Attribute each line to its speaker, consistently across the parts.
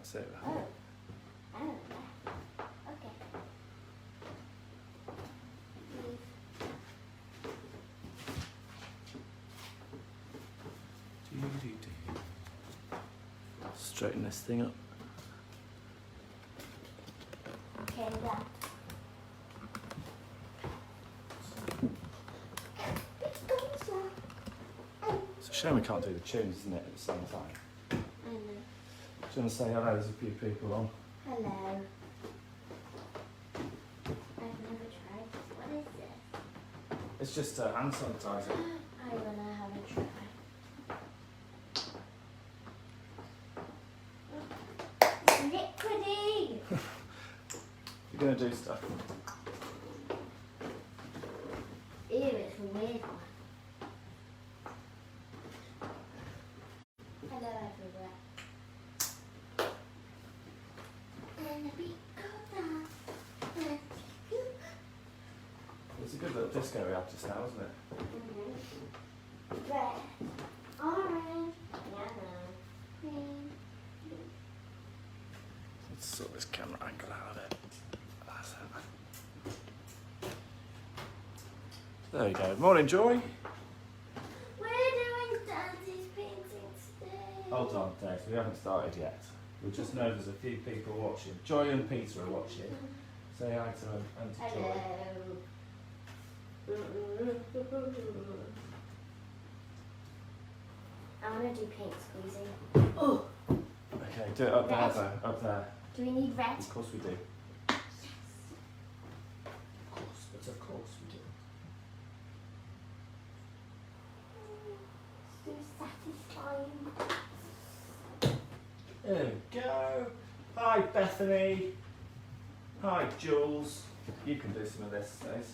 Speaker 1: That's it.
Speaker 2: Oh. Oh, yeah. Okay.
Speaker 1: Straighten this thing up.
Speaker 2: Okay, that.
Speaker 1: It's a shame we can't do the tunes, isn't it, at the same time?
Speaker 2: I know.
Speaker 1: Do you want to say hello? There's a few people on.
Speaker 2: Hello. I've never tried this. What is this?
Speaker 1: It's just a hand sanitizer.
Speaker 2: I wanna have a try. It's liquidy!
Speaker 1: You're going to do stuff.
Speaker 2: Ew, it's a weird one. Hello everywhere. And we go down.
Speaker 1: It's a good little disco we had just now, isn't it?
Speaker 2: Red, orange, yellow, green.
Speaker 1: Let's sort this camera angle out of it. That's it. There you go. Morning, Joy.
Speaker 2: We're doing Dante's paintings today.
Speaker 1: Hold on, Dave. We haven't started yet. We just know there's a few people watching. Joy and Peter are watching. Say hi to them and to Joy.
Speaker 2: Hello. I want to do paint squeezing. Oh.
Speaker 1: Okay, do it up there, though. Up there.
Speaker 2: Do we need red?
Speaker 1: Of course we do.
Speaker 2: Yes.
Speaker 1: Of course, but of course we do.
Speaker 2: So satisfying.
Speaker 1: There we go. Hi, Bethany. Hi, Jules. You can do some of this, Stace.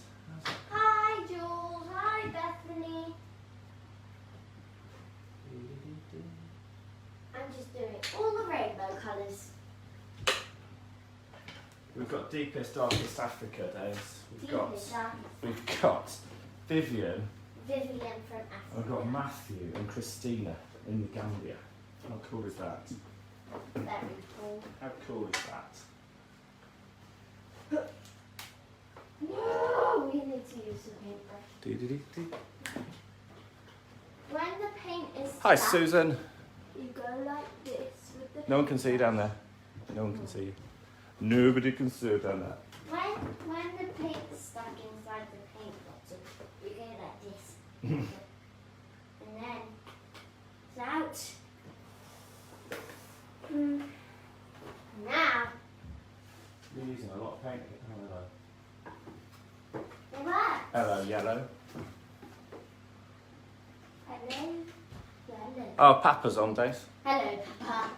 Speaker 2: Hi, Jules. Hi, Bethany. I'm just doing all the rainbow colours.
Speaker 1: We've got Deepest, Darkest Africa days. We've got Vivian.
Speaker 2: Vivian from Africa.
Speaker 1: We've got Matthew and Christina in the Gambia. How cool is that?
Speaker 2: Very cool.
Speaker 1: How cool is that?
Speaker 2: No, we need to use the paintbrush.
Speaker 1: Dee-dee-dee-dee.
Speaker 2: When the paint is
Speaker 1: Hi,
Speaker 2: stuck,
Speaker 1: Susan.
Speaker 2: you go like this with the
Speaker 1: No one can see you down there. No one can see you. Nobody can see you down there.
Speaker 2: When the paint is stuck inside the paint bottle, you go like this. And then it's out. Now,
Speaker 1: You're using a lot of paint.
Speaker 2: it works.
Speaker 1: Hello, yellow.
Speaker 2: Hello. Hello.
Speaker 1: Oh, Papa's on, Dace.
Speaker 2: Hello, Papa.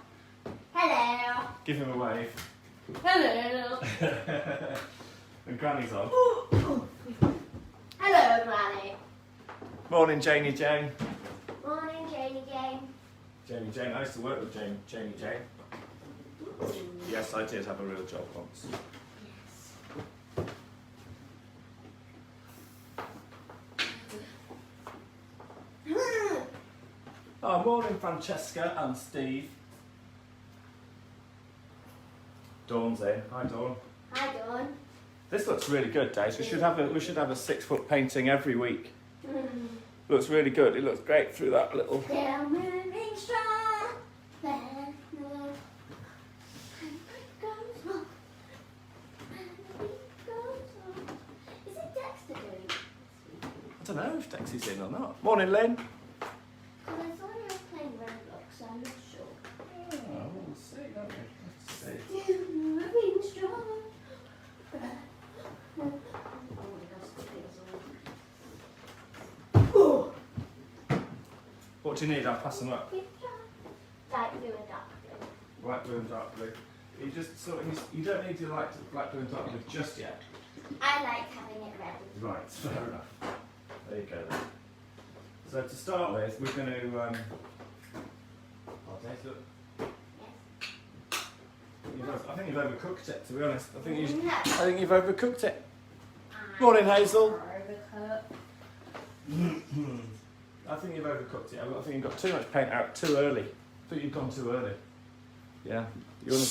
Speaker 2: Hello.
Speaker 1: Give him a wave.
Speaker 2: Hello.
Speaker 1: And Granny's on.
Speaker 2: Hello, Granny.
Speaker 1: Morning, Janie Jane.
Speaker 2: Morning, Janie Jane.
Speaker 1: Janie Jane. I used to work with Janie Jane. Yes, I did have a real job once.
Speaker 2: Yes.
Speaker 1: Oh, morning, Francesca and Steve. Dawn's in. Hi, Dawn.
Speaker 2: Hi, Dawn.
Speaker 1: This looks really good, Dace. We should have a 6-foot painting every week. Looks really good. It looks great through that little.
Speaker 2: They're moving strong. Is it Dexter doing it?
Speaker 1: I don't know if Dexy's in or not. Morning, Lynn.
Speaker 2: Because I saw you were playing Roblox, so I'm not sure.
Speaker 1: Oh, we'll see, don't we? Let's see.
Speaker 2: Moving strong.
Speaker 1: What do you need? I'll pass them up.
Speaker 2: Light blue and dark blue.
Speaker 1: Light blue and dark blue. You just you don't need to light blue and dark blue just yet.
Speaker 2: I like having it red.
Speaker 1: Right, fair enough. There you go then. So to start with, we're going to. Oh, Dave, look.
Speaker 2: Yes.
Speaker 1: I think you've overcooked it. To be honest, I think
Speaker 2: No.
Speaker 1: I think you've overcooked it. Morning, Hazel.
Speaker 2: Overcooked.
Speaker 1: I think you've overcooked it. I think you've got too much paint out too early. I think you've gone too early. Yeah. You want to...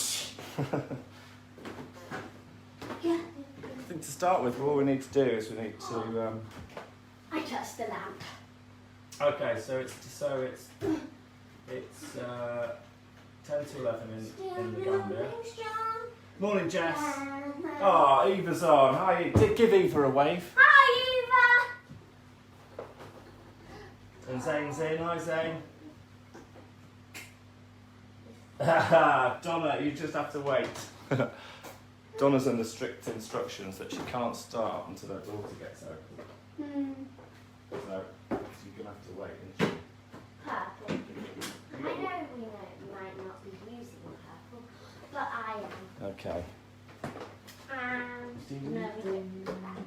Speaker 2: Yeah.
Speaker 1: I think to start with, all we need to do is we need to...
Speaker 2: I touched the lamp.
Speaker 1: Okay, so it's 10 to 11 in the Gambia. Morning, Jess. Oh, Eva's on. Hi, give Eva a wave.
Speaker 2: Hi, Eva.
Speaker 1: And Zane, hi Zane. Donna, you just have to wait. Donna's under strict instructions that she can't start until her daughter gets open. So you're going to have to wait, isn't she?
Speaker 2: Purple. I know we might not be using purple, but I am.
Speaker 1: Okay.
Speaker 2: No, we don't go back.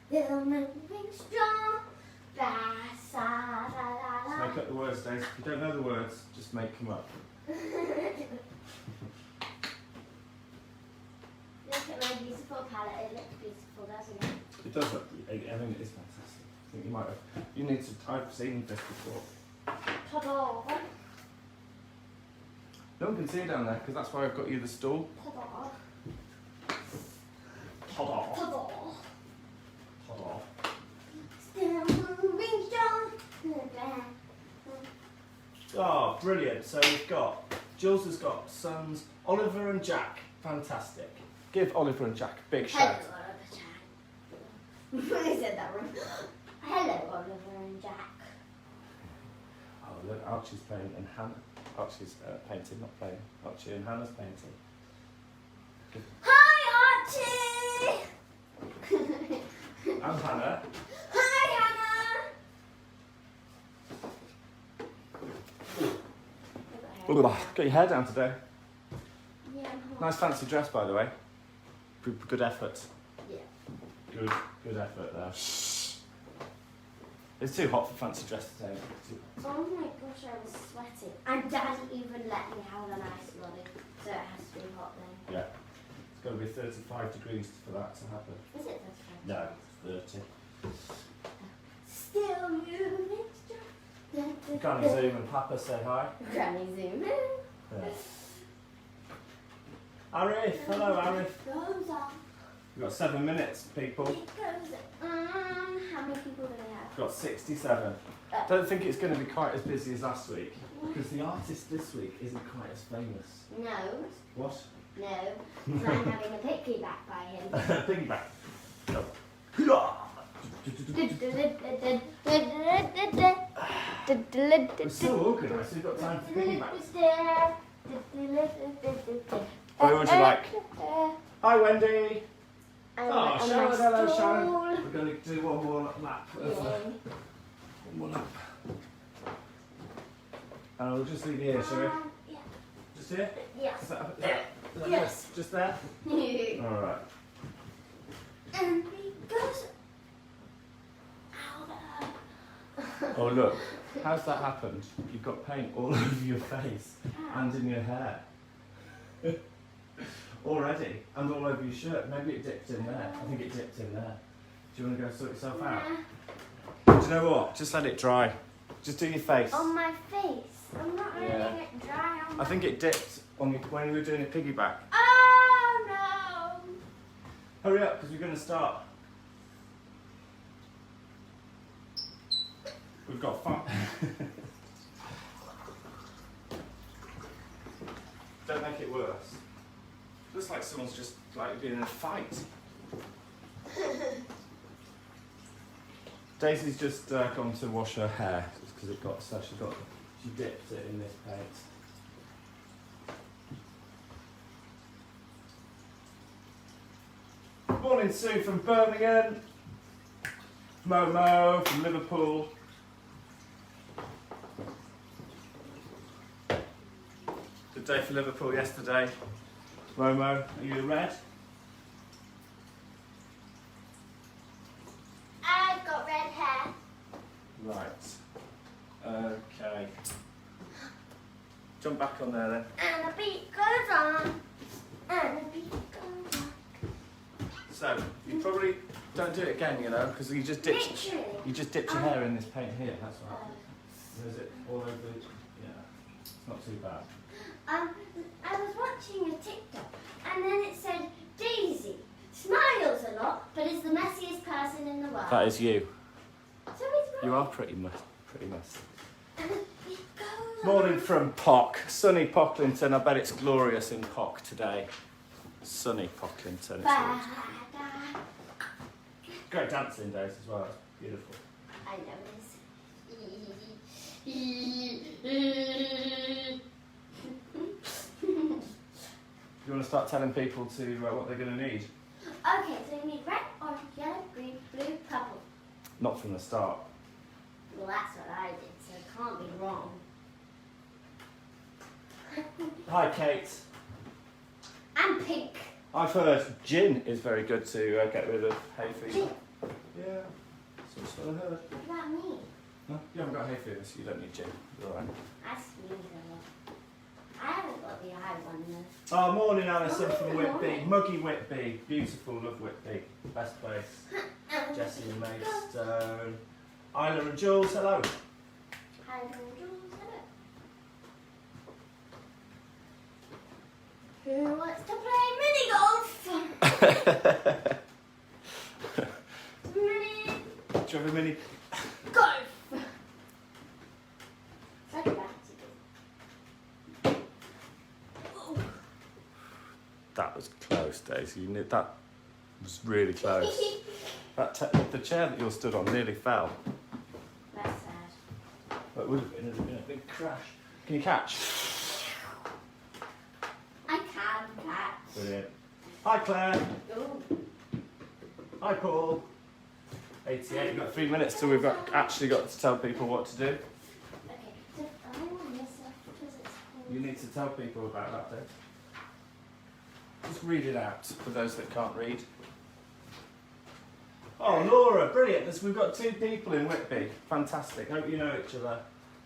Speaker 2: Still moving strong.
Speaker 1: Just make up the words, Dave. If you don't know the words, just make them up.
Speaker 2: Look at my beautiful palette. It looks beautiful, doesn't it?
Speaker 1: It does look, I mean, it is fantastic. I think you might have, you need to, I've seen this before.
Speaker 2: Ta-da!
Speaker 1: No one can see it down there, because that's why I've got you the stool.
Speaker 2: Ta-da!
Speaker 1: Ta-da.
Speaker 2: Ta-da!
Speaker 1: Ta-da.
Speaker 2: Still moving strong.
Speaker 1: Oh, brilliant. So we've got, Jules has got sons, Oliver and Jack. Fantastic. Give Oliver and Jack a big shout.
Speaker 2: Hello, Oliver Jack. I said that wrong. Hello, Oliver and Jack.
Speaker 1: Oh, look, Archie's playing and Hannah. Archie's painting, not playing. Archie and Hannah's painting.
Speaker 2: Hi, Archie!
Speaker 1: And Hannah.
Speaker 2: Hi, Hannah!
Speaker 1: Got your hair down today.
Speaker 2: Yeah,
Speaker 1: Nice fancy dress, by the way. Good effort.
Speaker 2: Yeah.
Speaker 1: Good effort there. It's too hot for fancy dress today.
Speaker 2: Oh my gosh, I was sweating. And Dad even let me have a nice lolly, so it has to be hot then.
Speaker 1: Yeah. It's got to be 35 degrees for that to happen.
Speaker 2: Is it 35?
Speaker 1: No, it's 30.
Speaker 2: Still moving strong.
Speaker 1: Granny Zoom and Papa say hi.
Speaker 2: Granny Zoom.
Speaker 1: Yeah. Arif, hello Arif.
Speaker 2: Goes on.
Speaker 1: We've got 7 minutes, people.
Speaker 2: It goes on. How many people do they have?
Speaker 1: We've got 67. Don't think it's going to be quite as busy as last week, because the artist this week isn't quite as famous.
Speaker 2: No.
Speaker 1: What?
Speaker 2: No. Because I'm having a piggyback by him.
Speaker 1: Piggyback. Go. We're so organised, we've got time for piggybacks. Where would you like? Hi Wendy. Oh, Sharon, hello Sharon. We're going to do one more lap. One more lap. And we'll just leave you here, shall we?
Speaker 2: Yeah.
Speaker 1: Just here?
Speaker 2: Yes.
Speaker 1: Is that
Speaker 2: Yes.
Speaker 1: Just there? Alright.
Speaker 2: And he goes out.
Speaker 1: Oh look, how's that happened? You've got paint all over your face and in your hair. Already, and all over your shirt. Maybe it dipped in there. I think it dipped in there. Do you want to go sort yourself out? Do you know what? Just let it dry. Just do your face.
Speaker 2: On my face. I'm not letting it dry on my
Speaker 1: I think it dipped on your, when you were doing a piggyback.
Speaker 2: Oh no!
Speaker 1: Hurry up, because we're going to start. We've got fun. Don't make it worse. Looks like someone's just like been in a fight. Daisy's just gone to wash her hair because it got so she dipped it in this paint. Morning Sue from Birmingham. Momo from Liverpool. Good day for Liverpool yesterday. Momo, are you red?
Speaker 2: I've got red hair.
Speaker 1: Right. Okay. Jump back on there then.
Speaker 2: And the beat goes on. And the beat goes on.
Speaker 1: So, you probably don't do it again, you know, because you just dipped your hair in this paint here, that's what happened. Is it all over? Yeah, it's not too bad.
Speaker 2: I was watching a TikTok and then it said Daisy smiles a lot, but is the messiest person in the world.
Speaker 1: That is you.
Speaker 2: So it's
Speaker 1: You
Speaker 2: right.
Speaker 1: are pretty messy.
Speaker 2: And it goes
Speaker 1: Morning
Speaker 2: on.
Speaker 1: from Pock. Sunny Pocklington. I bet it's glorious in Pock today. Sunny Pocklington. It's great dancing days as well. It's beautiful.
Speaker 2: I know this.
Speaker 1: You want to start telling people to what they're going to need?
Speaker 2: Okay, so we need red, orange, yellow, green, blue, purple.
Speaker 1: Not from the start.
Speaker 2: Well, that's what I did, so it can't be wrong.
Speaker 1: Hi, Kate.
Speaker 2: And pink.
Speaker 1: I've heard gin is very good to get rid of hay fever.
Speaker 2: Gin.
Speaker 1: Yeah, that's what I heard.
Speaker 2: What about me?
Speaker 1: No, you haven't got hay fever, so you don't need gin. You're all right.
Speaker 2: I sneeze a lot. I haven't got the eye one though.
Speaker 1: Oh, morning, Alison from
Speaker 2: Morning.
Speaker 1: Whitby. Muggy Whitby. Beautiful, love Whitby. Best place. Jessie and Maidstone. Isla and Jules, hello.
Speaker 2: Hi, Jules, hello. Who wants to play mini golf? Mini
Speaker 1: Do you have a mini?
Speaker 2: golf. Such a bad
Speaker 1: That was close, Daisy. You knew that was really close. The chair that you're stood on nearly fell.
Speaker 2: That's sad.
Speaker 1: But it would have been a big crash. Can you catch?
Speaker 2: I can catch.
Speaker 1: Brilliant. Hi, Claire.
Speaker 2: Ooh.
Speaker 1: Hi, Paul. 88. We've got 3 minutes till we've actually got to tell people what to do.
Speaker 2: Okay, so I want this stuff because it's cool.
Speaker 1: You need to tell people about that, Dave. Just read it out for those that can't read. Oh, Laura, brilliant. We've got 2 people in Whitby. Fantastic. Hope you know each other.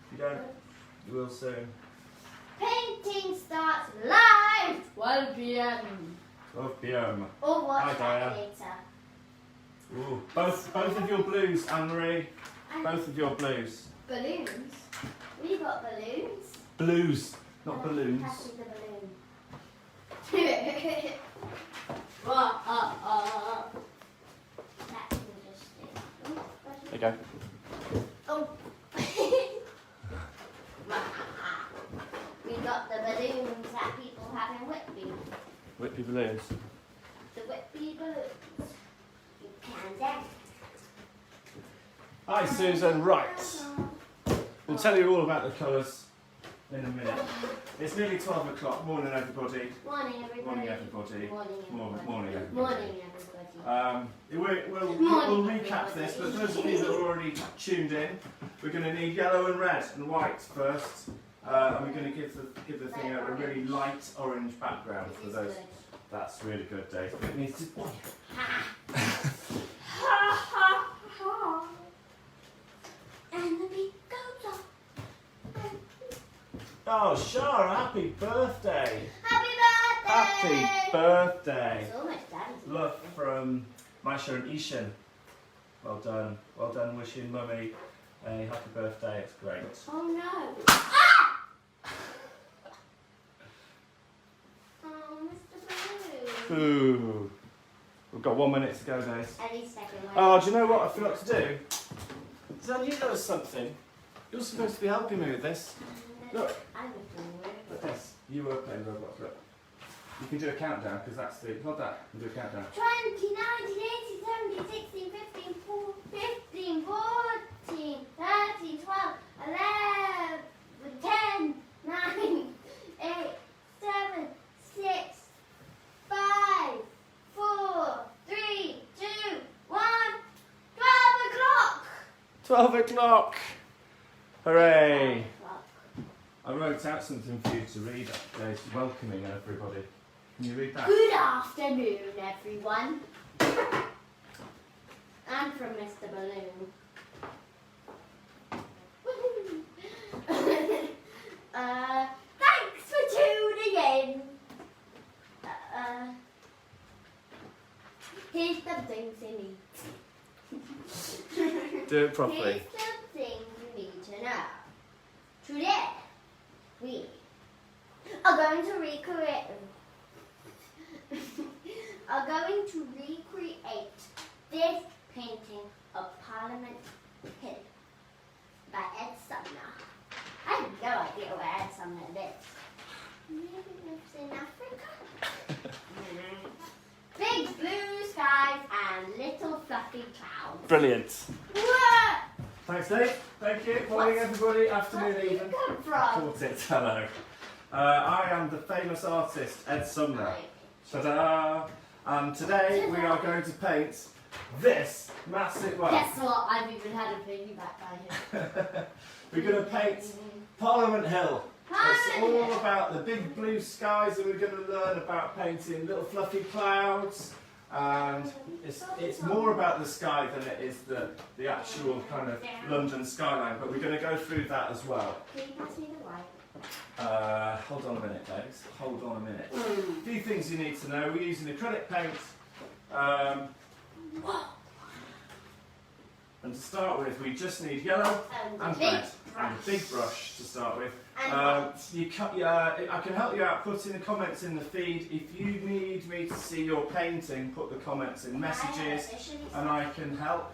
Speaker 1: If you don't, you will soon.
Speaker 2: Painting starts live 12 p.m.
Speaker 1: 12 p.m.
Speaker 2: Or watch
Speaker 1: Hi,
Speaker 2: that
Speaker 1: Diane.
Speaker 2: later.
Speaker 1: Ooh. Both of your blues, Anne-Marie.
Speaker 2: And
Speaker 1: Both of your blues.
Speaker 2: balloons. We got balloons.
Speaker 1: Blues, not
Speaker 2: And
Speaker 1: balloons.
Speaker 2: Pass me the balloon. That's interesting.
Speaker 1: There you go.
Speaker 2: Oh. We got the balloons that people have in Whitby.
Speaker 1: Whitby balloons.
Speaker 2: The Whitby balloons. You can dance.
Speaker 1: Hi, Susan. Right. We'll tell you all about the colours in a minute. It's nearly 12 o'clock. Morning, everybody.
Speaker 2: Morning, everybody.
Speaker 1: Morning, everybody.
Speaker 2: Morning, everybody.
Speaker 1: Morning, everybody.
Speaker 2: Morning, everybody.
Speaker 1: We'll recap this, but those of you that are already tuned in, we're going to need yellow and red and white first. And we're going to give the thing a really light orange background for
Speaker 2: This is
Speaker 1: those.
Speaker 2: good.
Speaker 1: That's really good, Dave. It needs to.
Speaker 2: And the beat goes on.
Speaker 1: Oh, Shara, happy birthday!
Speaker 2: Happy birthday!
Speaker 1: Happy birthday!
Speaker 2: So much daddy's
Speaker 1: Love from Maisha and Ishan. Well done. Well done wishing Mummy a happy birthday. It's great.
Speaker 2: Oh no. Oh, Mr. Blue.
Speaker 1: Ooh. We've got 1 minute to go, Dave.
Speaker 2: At least I can wait.
Speaker 1: Oh, do you know what I forgot to do? Dan, you know something. You're supposed to be helping me with this. Look.
Speaker 2: I was doing
Speaker 1: Look at this. You were playing Roblox. Look. You can do a countdown because that's the. Not that. You can do a countdown.
Speaker 2: 20, 19, 18, 17, 16, 15, 15, 14, 13, 12, 11, 10, 9, 8, 7, 6, 5, 4, 3, 2, 1, 12 o'clock!
Speaker 1: 12 o'clock! Hooray!
Speaker 2: 12 o'clock.
Speaker 1: I wrote out something for you to read. It's welcoming everybody. Can you read that?
Speaker 2: Good afternoon, everyone. I'm from Mr. Balloon. Thanks for tuning in. Here's some things you need.
Speaker 1: Do it properly.
Speaker 2: Here's some things you need to know. Today, we are going to recreate. Are going to recreate this painting of Parliament Hill by Ed Sumner. I have no idea where Ed Sumner lives. Maybe he lives in Africa? Big blue skies and little fluffy clouds.
Speaker 1: Brilliant.
Speaker 2: What?
Speaker 1: Thanks, Dave. Thank you. Morning, everybody. Afternoon,
Speaker 2: Where did
Speaker 1: even.
Speaker 2: you come from?
Speaker 1: Caught it. Hello. I am the famous artist Ed Sumner. Ta-da! And today we are going to paint this massive. Well,
Speaker 2: Guess what? I've even had a baby back by here.
Speaker 1: we're going to paint Parliament Hill. It's all
Speaker 2: Hill.
Speaker 1: about the big blue skies, and we're going to learn about painting little fluffy clouds. And it's more about the sky than it is the actual kind of London skyline. But we're going to go through that as well.
Speaker 2: Can you pass me the white?
Speaker 1: Hold on a minute, Davis. Hold on a minute. A few things you need to know. We're using acrylic paint. And to start with, we just need yellow and red. And a big brush to start with. I can help you out putting the comments in the feed. If you need me to see your painting, put the comments in messages and I can help.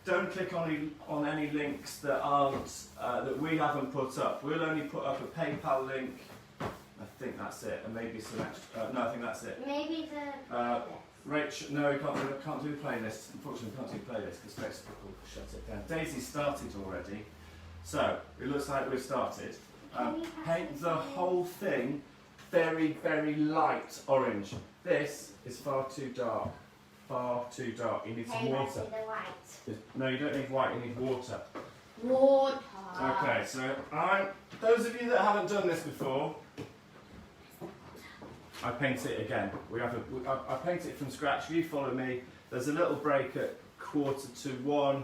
Speaker 1: Don't click on any links that aren't that we haven't put up. We'll only put up a PayPal link. I think that's it, and maybe some extra. No, I think that's it.
Speaker 2: Maybe the.
Speaker 1: Rachel, no, we can't do the playlist. Unfortunately, we can't do the playlist because Facebook will shut it down. Daisy started already, so it looks like we've started. Paint the whole thing very, very light orange. This is far too dark. Far too dark. You need some water. No, you don't need white. You need water.
Speaker 2: Water.
Speaker 1: Okay, so those of you that haven't done this before, I paint it again. I paint it from scratch. If you follow me, there's a little break at 1:45,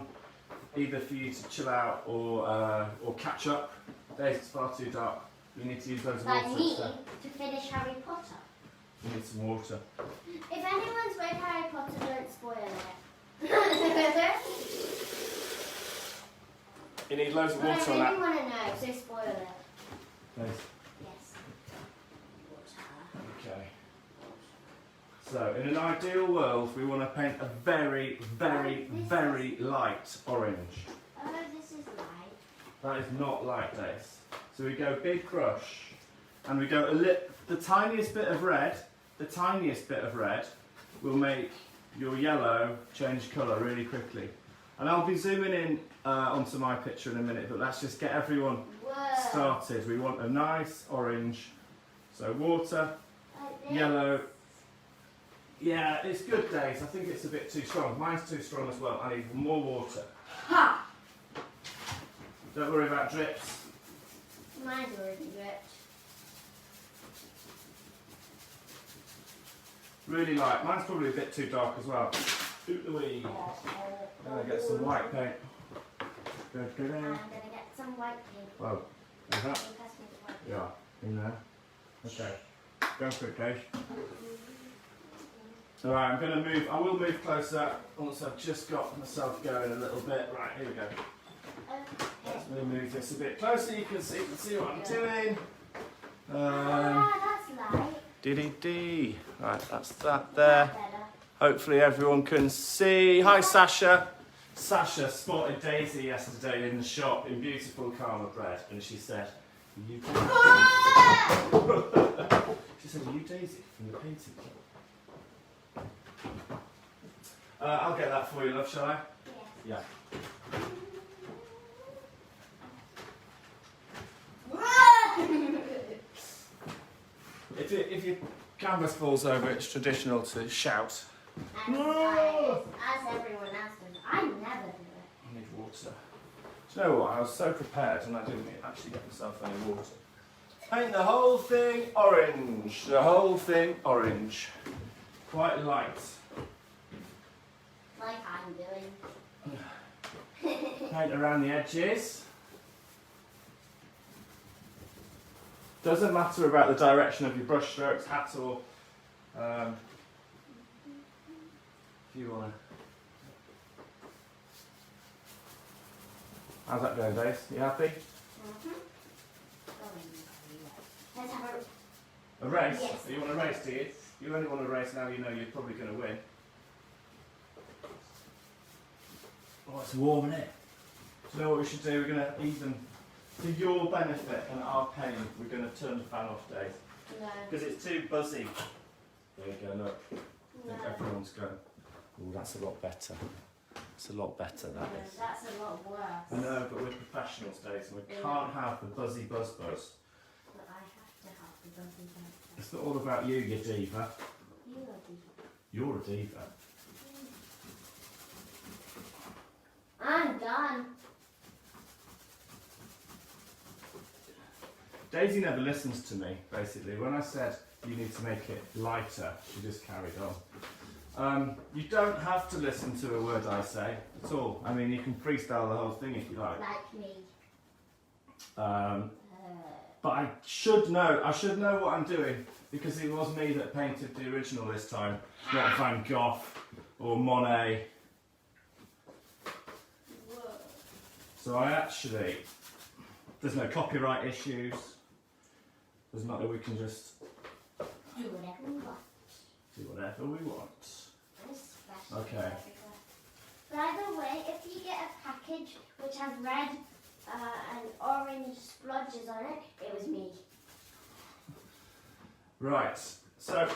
Speaker 1: either for you to chill out or catch up. There's far too dark. You need to use loads of water.
Speaker 2: Like me to finish Harry Potter.
Speaker 1: You need some water.
Speaker 2: If anyone's read Harry Potter, don't spoil it.
Speaker 1: You need loads of
Speaker 2: But
Speaker 1: water
Speaker 2: I
Speaker 1: on
Speaker 2: really
Speaker 1: that.
Speaker 2: want to know, so spoil it.
Speaker 1: Nice.
Speaker 2: Yes.
Speaker 1: Okay. So, in an ideal world, we want to paint a very, very, very light orange.
Speaker 2: Oh, this is light.
Speaker 1: That is not like this. So we go big brush, and we go the tiniest bit of red. The tiniest bit of red will make your yellow change colour really quickly. And I'll be zooming in onto my picture in a minute, but let's just get everyone started. We want a nice orange. So water,
Speaker 2: Like this.
Speaker 1: yellow. Yeah, it's good, Days. I think it's a bit too strong. Mine's too strong as well. I need more water.
Speaker 2: Ha!
Speaker 1: Don't worry about drips.
Speaker 2: Mine's already ripped.
Speaker 1: Really light. Mine's probably a bit too dark as well. Oot the wee. Then I get some white paint. Good, good.
Speaker 2: I'm going to get some white paint.
Speaker 1: Whoa. Is that?
Speaker 2: Can you pass me the white paint?
Speaker 1: Yeah. In there. Okay. Go for it, Dave. Alright, I'm going to move. I will move closer once I've just got myself going a little bit. Right, here we go. Let's move this a bit closer. You can see what I'm doing.
Speaker 2: That's light.
Speaker 1: Dee. Right, that's that there.
Speaker 2: Better.
Speaker 1: Hopefully everyone can see. Hi, Sasha. Sasha spotted Daisy yesterday in the shop in beautiful Karma bread, and she said, "Are you Daisy?" She said, "Are you Daisy from the painting club?" I'll get that for you, love. Shall I?
Speaker 2: Yes.
Speaker 1: Yeah. If your canvas falls over, it's traditional to shout.
Speaker 2: As everyone else does. I never do it.
Speaker 1: I need water. Do you know what? I was so prepared and I didn't actually get myself any water. Paint the whole thing orange. The whole thing orange. Quite light.
Speaker 2: Like I'm doing.
Speaker 1: Paint around the edges. Doesn't matter about the direction of your brush strokes at all. If you want to. How's that going, Dave? You happy?
Speaker 2: Let's have
Speaker 1: A race?
Speaker 2: Yes.
Speaker 1: You want a race, do you? You only want a race now you know you're probably going to win. Oh, it's warm, isn't it? Do you know what we should do? We're going to even, for your benefit and our pain, we're going to turn the fan off, Dave.
Speaker 2: No.
Speaker 1: Because it's too buzzy. There you go, look. I
Speaker 2: No.
Speaker 1: think everyone's going, oh, that's a lot better. It's a lot better, that
Speaker 2: No,
Speaker 1: is.
Speaker 2: that's a lot worse.
Speaker 1: I know, but we're professionals, Dave, so we can't have the buzzy buzz.
Speaker 2: But I have to have the buzzy buzz.
Speaker 1: It's not all about you, you diva.
Speaker 2: You are
Speaker 1: You're a diva.
Speaker 2: I'm done.
Speaker 1: Daisy never listens to me, basically. When I said you need to make it lighter, she just carried on. You don't have to listen to a word I say at all. I mean, you can freestyle the whole thing if you like.
Speaker 2: Like me.
Speaker 1: But I should know what I'm doing because it was me that painted the original this time, not Van Gogh or Monet.
Speaker 2: Whoa.
Speaker 1: So I actually, there's no copyright issues. There's not that we can just
Speaker 2: Do whatever we want.
Speaker 1: do whatever we want.
Speaker 2: Especially
Speaker 1: Okay.
Speaker 2: By the way, if you get a package which has red and orange splodges on it, it was me.
Speaker 1: Right. So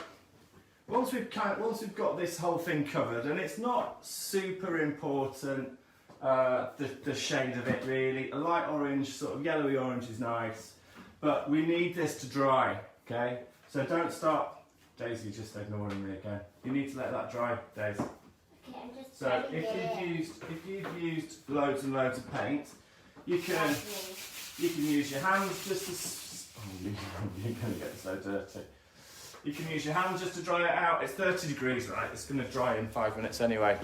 Speaker 1: once we've got this whole thing covered, and it's not super important the shade of it really. A light orange, sort of yellowy orange is nice, but we need this to dry. Okay. So don't start. Daisy just ignoring me again. You need to let that dry, Daisy.
Speaker 2: Okay, I'm just
Speaker 1: So
Speaker 2: ready
Speaker 1: if you've used loads and loads of paint, you can
Speaker 2: That's me.
Speaker 1: use your hands just to. Oh, you're going to get so dirty. You can use your hands just to dry it out. It's 30 degrees, right? It's going to dry in 5 minutes anyway.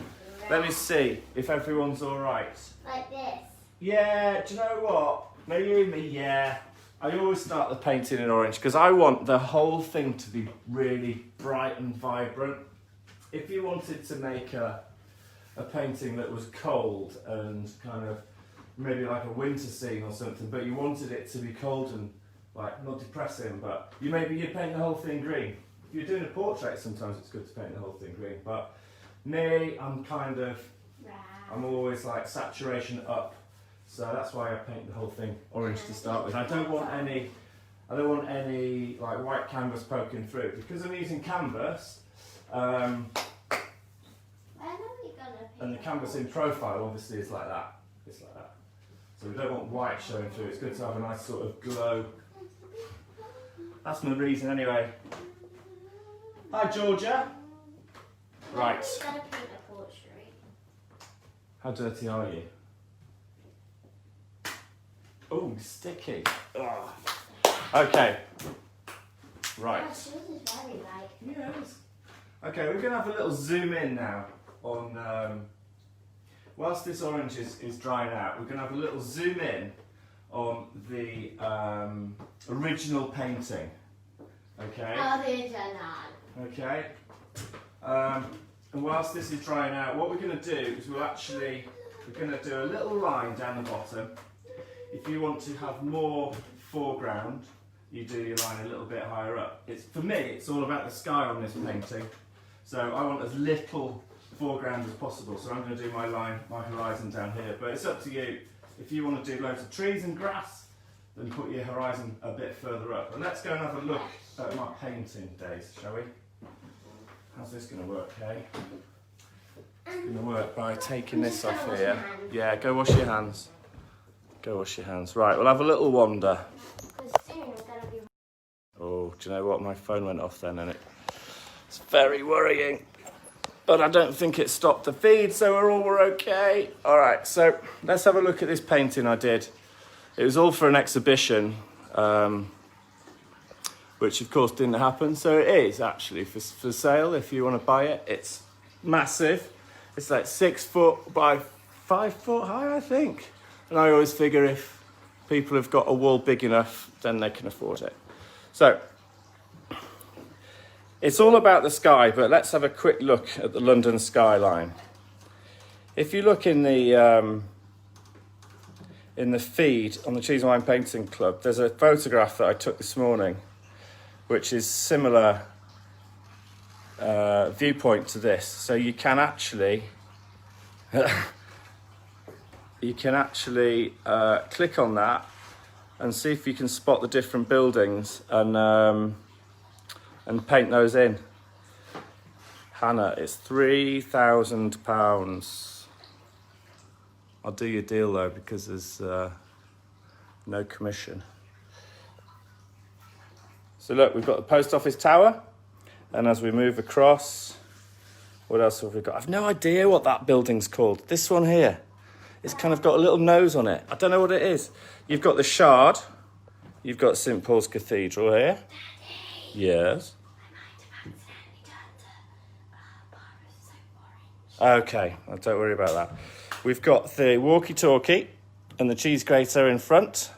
Speaker 1: Let me see if everyone's all right.
Speaker 2: Like this.
Speaker 1: Yeah. Do you know what? Maybe yeah. I always start the painting in orange because I want the whole thing to be really bright and vibrant. If you wanted to make a painting that was cold and kind of maybe like a winter scene or something, but you wanted it to be cold and like not depressing, but you'd paint the whole thing green. If you're doing a portrait, sometimes it's good to paint the whole thing green. But me, I'm always like saturation up. So that's why I paint the whole thing orange to start with. I don't want any like white canvas poking through because I'm using canvas. And the canvas in profile obviously is like that. It's like that. So we don't want white showing through. It's good to have a nice sort of glow. That's my reason anyway. Hi Georgia. Right.
Speaker 2: You gotta paint a portrait.
Speaker 1: How dirty are you? Oh, sticky. Ugh. Okay. Right.
Speaker 2: Oh, yours is very light.
Speaker 1: Yeah, it is. Okay, we're going to have a little zoom in now on, whilst this orange is drying out, we're going to have a little zoom in on the original painting. Okay?
Speaker 2: Oh, the original.
Speaker 1: Okay? And whilst this is drying out, what we're going to do is we're going to do a little line down the bottom. If you want to have more foreground, you do your line a little bit higher up. For me, it's all about the sky on this painting. So I want as little foreground as possible. So I'm going to do my horizon down here. But it's up to you. If you want to do loads of trees and grass, then put your horizon a bit further up. And let's go and have a look at my painting, Days, shall we? How's this going to work, hey? It's going to work by taking this off here. Yeah, go wash your hands. Go wash your hands. Right, we'll have a little wander.
Speaker 2: Because soon I'm gonna be.
Speaker 1: Oh, do you know what? My phone went off then, and it's very worrying. But I don't think it stopped the feed, so we're okay. All right, so let's have a look at this painting I did. It was all for an exhibition, which of course didn't happen. So it is actually for sale if you want to buy it. It's massive. It's like 6 foot by 5 foot high, I think. And I always figure if people have got a wall big enough, then they can afford it. So, it's all about the sky, but let's have a quick look at the London skyline. If you look in the feed on the Cheese and Wine Painting Club, there's a photograph that I took this morning which is similar viewpoint to this. So you can actually click on that and see if you can spot the different buildings and paint those in. Hannah, it's £3,000. I'll do your deal though because there's no commission. So look, we've got the post office tower, and as we move across, what else have we got? I've no idea what that building's called. This one here. It's kind of got a little nose on it. I don't know what it is. You've got the Shard. You've got St Paul's Cathedral here.
Speaker 2: Daddy,
Speaker 1: Yes.
Speaker 2: I might have accidentally turned to
Speaker 1: Okay, well, don't worry about that. We've got the walkie-talkie and the cheese grater in front.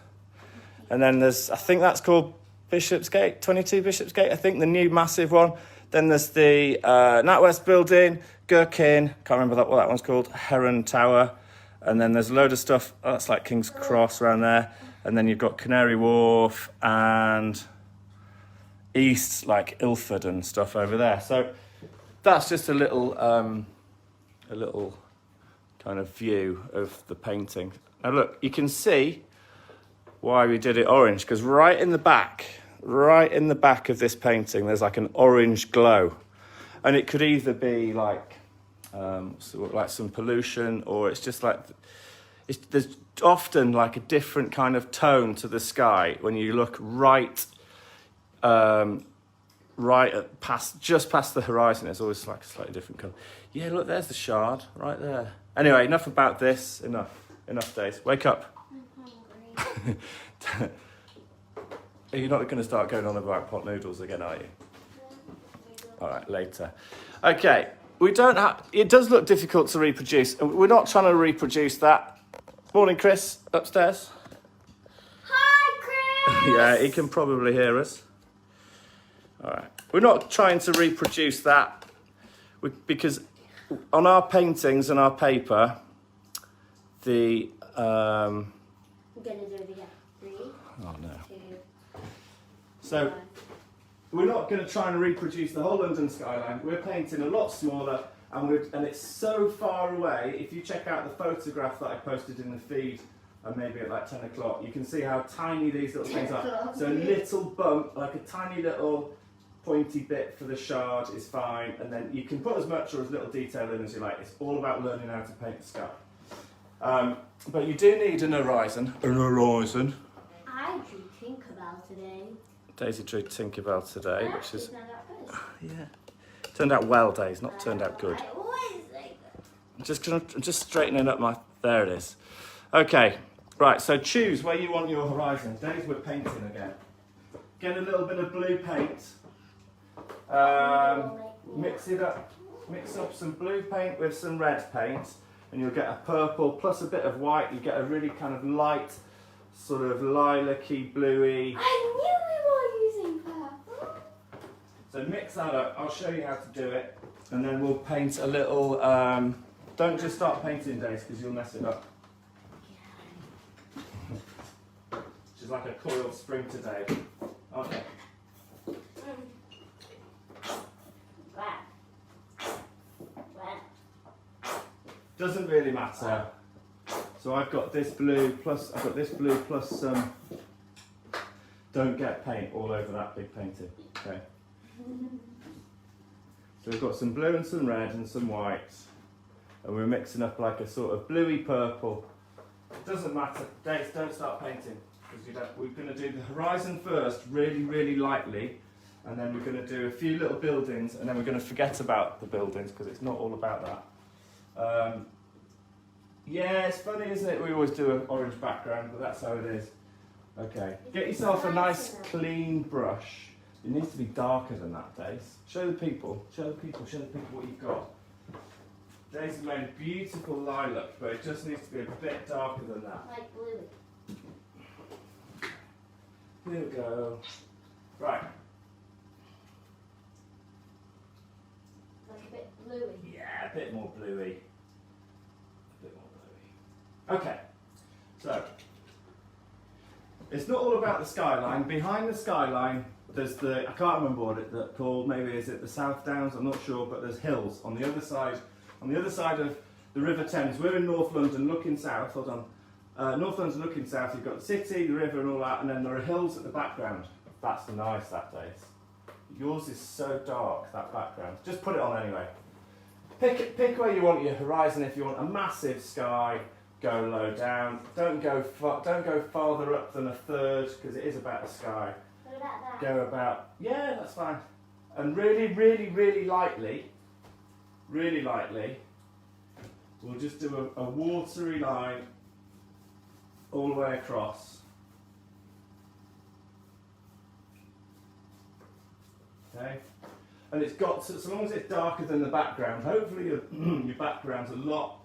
Speaker 1: And then there's, I think that's called Bishopsgate, 22 Bishopsgate, I think, the new massive one. Then there's the NatWest building, Gherkin, can't remember what that one's called, Heron Tower. And then there's a load of stuff, that's like King's Cross around there. And then you've got Canary Wharf and East, like Ilford and stuff over there. So that's just a little kind of view of the painting. Now look, you can see why we did it orange, because right in the back of this painting, there's like an orange glow. And it could either be like some pollution, or it's just like, there's often like a different kind of tone to the sky when you look just past the horizon. It's always like a slightly different colour. Yeah, look, there's the Shard right there. Anyway, enough about this. Enough, Days. Wake up.
Speaker 2: I'm hungry.
Speaker 1: You're not going to start going on about pot noodles again, are you? All right, later. Okay, we don't have. It does look difficult to reproduce. We're not trying to reproduce that. Morning, Chris, upstairs.
Speaker 2: Hi, Chris!
Speaker 1: Yeah, he can probably hear us. All right, we're not trying to reproduce that because on our paintings and our paper, the
Speaker 2: I'm gonna do it again. 3,
Speaker 1: oh no.
Speaker 2: 2,
Speaker 1: So
Speaker 2: 1.
Speaker 1: we're not going to try and reproduce the whole London skyline. We're painting a lot smaller, and it's so far away. If you check out the photograph that I posted in the feed, maybe at like 10 o'clock, you can see how tiny these little things are. So a little bump, like a tiny little pointy bit for the Shard is fine, and then you can put as much or as little detail in as you like. It's all about learning how to paint the sky. But you do need an horizon.
Speaker 2: I drew Tinkerbell today.
Speaker 1: Daisy drew Tinkerbell today, which is...
Speaker 2: It's not that good.
Speaker 1: Yeah. Turned out well, Daisy, not turned out good.
Speaker 2: I always say that.
Speaker 1: I'm just straightening up my... There it is. Okay, right, so choose where you want your horizon. Daisy, we're painting again. Get a little bit of blue paint. Mix it up. Mix up some blue paint with some red paint, and you'll get a purple plus a bit of white. You get a really kind of light, sort of lilac-y, bluey.
Speaker 2: I knew we were using purple.
Speaker 1: So mix that up. I'll show you how to do it, and then we'll paint a little. Don't just start painting, Daisy, because you'll mess it up. She's like a coiled spring today. Okay. Doesn't really matter. So I've got this blue plus some. Don't get paint all over that big painting. Okay. So we've got some blue and some red and some white, and we're mixing up like a sort of bluey purple. It doesn't matter. Dates, don't start painting because we're going to do the horizon first, really, really lightly, and then we're going to do a few little buildings, and then we're going to forget about the buildings because it's not all about that. Yeah, it's funny, isn't it? We always do an orange background, but that's how it is. Okay, get yourself a nice clean brush. It needs to be darker than that, Dace. Show the people what you've got. Dace has made a beautiful lilac, but it just needs to be a bit darker than that.
Speaker 2: Like blue.
Speaker 1: Here we go. Right.
Speaker 2: Like a bit bluey.
Speaker 1: Yeah, a bit more bluey. Okay, so it's not all about the skyline. Behind the skyline, there's the, I can't remember what it's called, maybe is it the South Downs, I'm not sure, but there's hills on the other side of the River Thames. We're in North London looking south, hold on. North London looking south, you've got the city, the river and all that, and then there are hills at the background. That's nice that days. Yours is so dark, that background. Just put it on anyway. Pick where you want your horizon. If you want a massive sky, go low down. Don't go farther up than a third, because it is about the sky.
Speaker 2: What about that?
Speaker 1: Go about, yeah, that's fine. And really, really, really lightly, we'll just do a watery line all the way across. Okay, and it's got to, so long as it's darker than the background, hopefully your background's a lot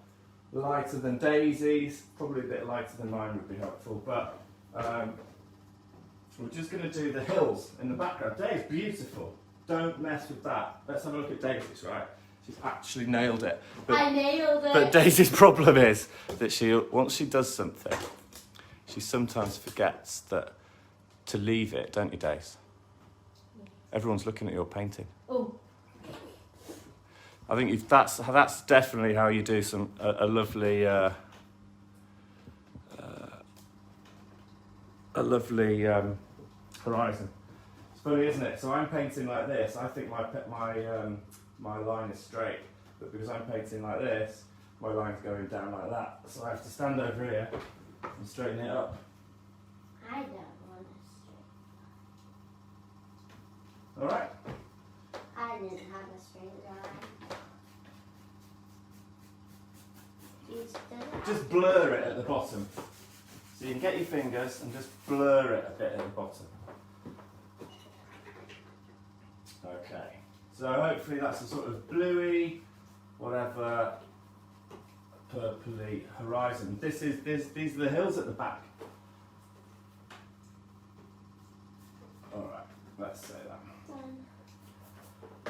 Speaker 1: lighter than Daisy's, probably a bit lighter than mine would be helpful, but we're just going to do the hills in the background. Daisy's beautiful, don't mess with that. Let's have a look at Daisy's, right? She's actually nailed it. But,
Speaker 2: I nailed it.
Speaker 1: But Daisy's problem is that once she does something, she sometimes forgets that to leave it, don't you, Daisy? Everyone's looking at your painting.
Speaker 2: Oh.
Speaker 1: I think that's definitely how you do a lovely horizon. It's funny, isn't it? So I'm painting like this. I think my line is straight, but because I'm painting like this, my line's going down like that. So I have to stand over here and straighten it up.
Speaker 2: I don't want to straight.
Speaker 1: All right.
Speaker 2: I didn't have a straight line. You still have.
Speaker 1: Just blur it at the bottom. So you can get your fingers and just blur it a bit at the bottom. Okay. So hopefully that's a sort of bluey, whatever, purpley horizon. These are the hills at the back. All right. Let's say that.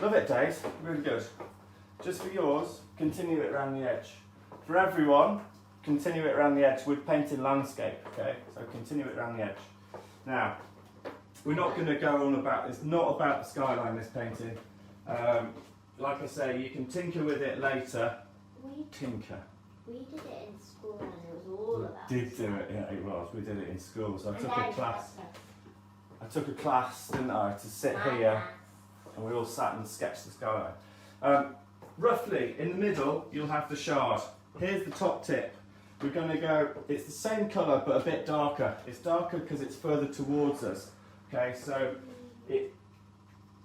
Speaker 1: Love it, Dave. Really good. Just for yours, continue it around the edge. For everyone, continue it around the edge. We're painting landscape, okay? So continue it around the edge. Now, we're not going to go on about, it's not about the skyline, this painting. Like I say, you can tinker with it later. Tinker.
Speaker 2: We did it in school and it was all about.
Speaker 1: We did do it, yeah, it was. We did it in school. So I took a class, didn't I, to sit here. And we all sat and sketched the skyline. Roughly, in the middle, you'll have the shard. Here's the top tip. We're going to go, it's the same colour but a bit darker. It's darker because it's further towards us. Okay, so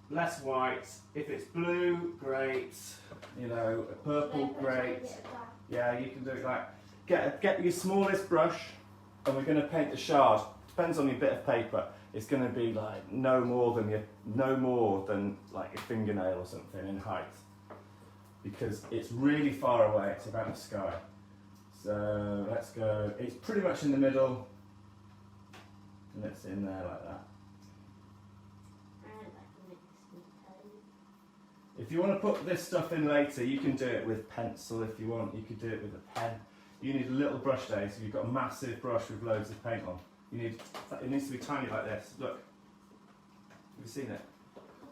Speaker 1: less white. If it's blue, great. You know, purple, great. Yeah, you can do it like, get your smallest brush and we're going to paint the shard. Depends on your bit of paper. It's going to be like no more than like your fingernail or something in height, because it's really far away. It's about the sky. So let's go. It's pretty much in the middle, and it's in there like that. If you want to put this stuff in later, you can do it with pencil if you want. You could do it with a pen. You need a little brush, Dave. So you've got a massive brush with loads of paint on. It needs to be tiny like this. Look. Have you seen it?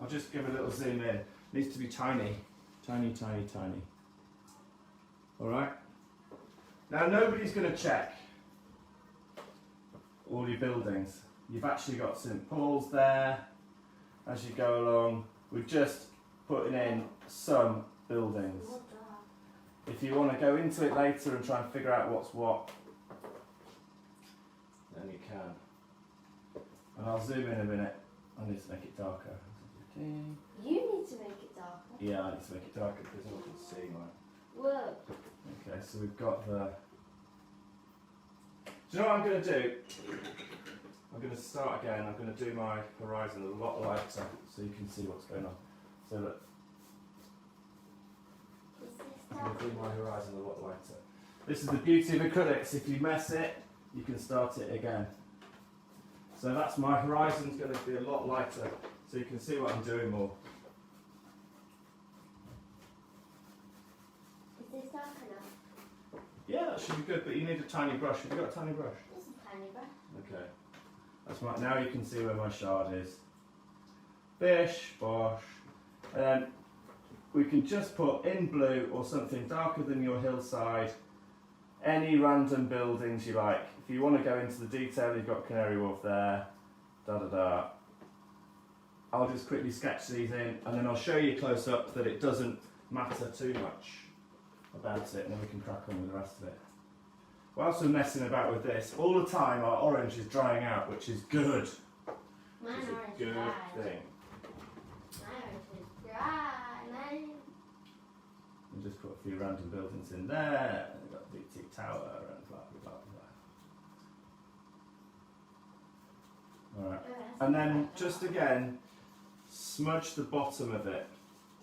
Speaker 1: I'll just give a little zoom in. It needs to be tiny. Tiny, tiny, tiny. Alright? Now nobody's going to check all your buildings. You've actually got St Paul's there. As you go along, we're just putting in some buildings. If you want to go into it later and try and figure out what's what, then you can. And I'll zoom in a minute. I need to make it darker.
Speaker 2: You need to make it darker.
Speaker 1: Yeah, I need to make it darker because I can see mine.
Speaker 2: Whoa.
Speaker 1: Okay, so we've got the... Do you know what I'm going to do? I'm going to start again. I'm going to do my horizon a lot lighter so you can see what's going on. So look. I'm going to do my horizon a lot lighter. This is the beauty of acrylics. If you mess it, you can start it again. So that's my horizon's going to be a lot lighter so you can see what I'm doing more.
Speaker 2: Is this dark enough?
Speaker 1: Yeah, that should be good, but you need a tiny brush. Have you got a tiny brush?
Speaker 2: This is a tiny brush.
Speaker 1: Okay. That's right. Now you can see where my shard is. Bish, bosh. And then we can just put in blue or something darker than your hillside, any random buildings you like. If you want to go into the detail, you've got Canary Wharf there, da da da. I'll just quickly sketch these in and then I'll show you close up that it doesn't matter too much about it, and then we can crack on with the rest of it. Whilst we're messing about with this, all the time our orange is drying out, which is good.
Speaker 2: Mine
Speaker 1: It's
Speaker 2: orange
Speaker 1: a good
Speaker 2: dry.
Speaker 1: thing.
Speaker 2: Mine orange is dry. Mine.
Speaker 1: And just put a few random buildings in there, and we've got DT Tower and blah blah blah blah. Alright.
Speaker 2: Oh, that's
Speaker 1: And then
Speaker 2: nice.
Speaker 1: just again, smudge the bottom of it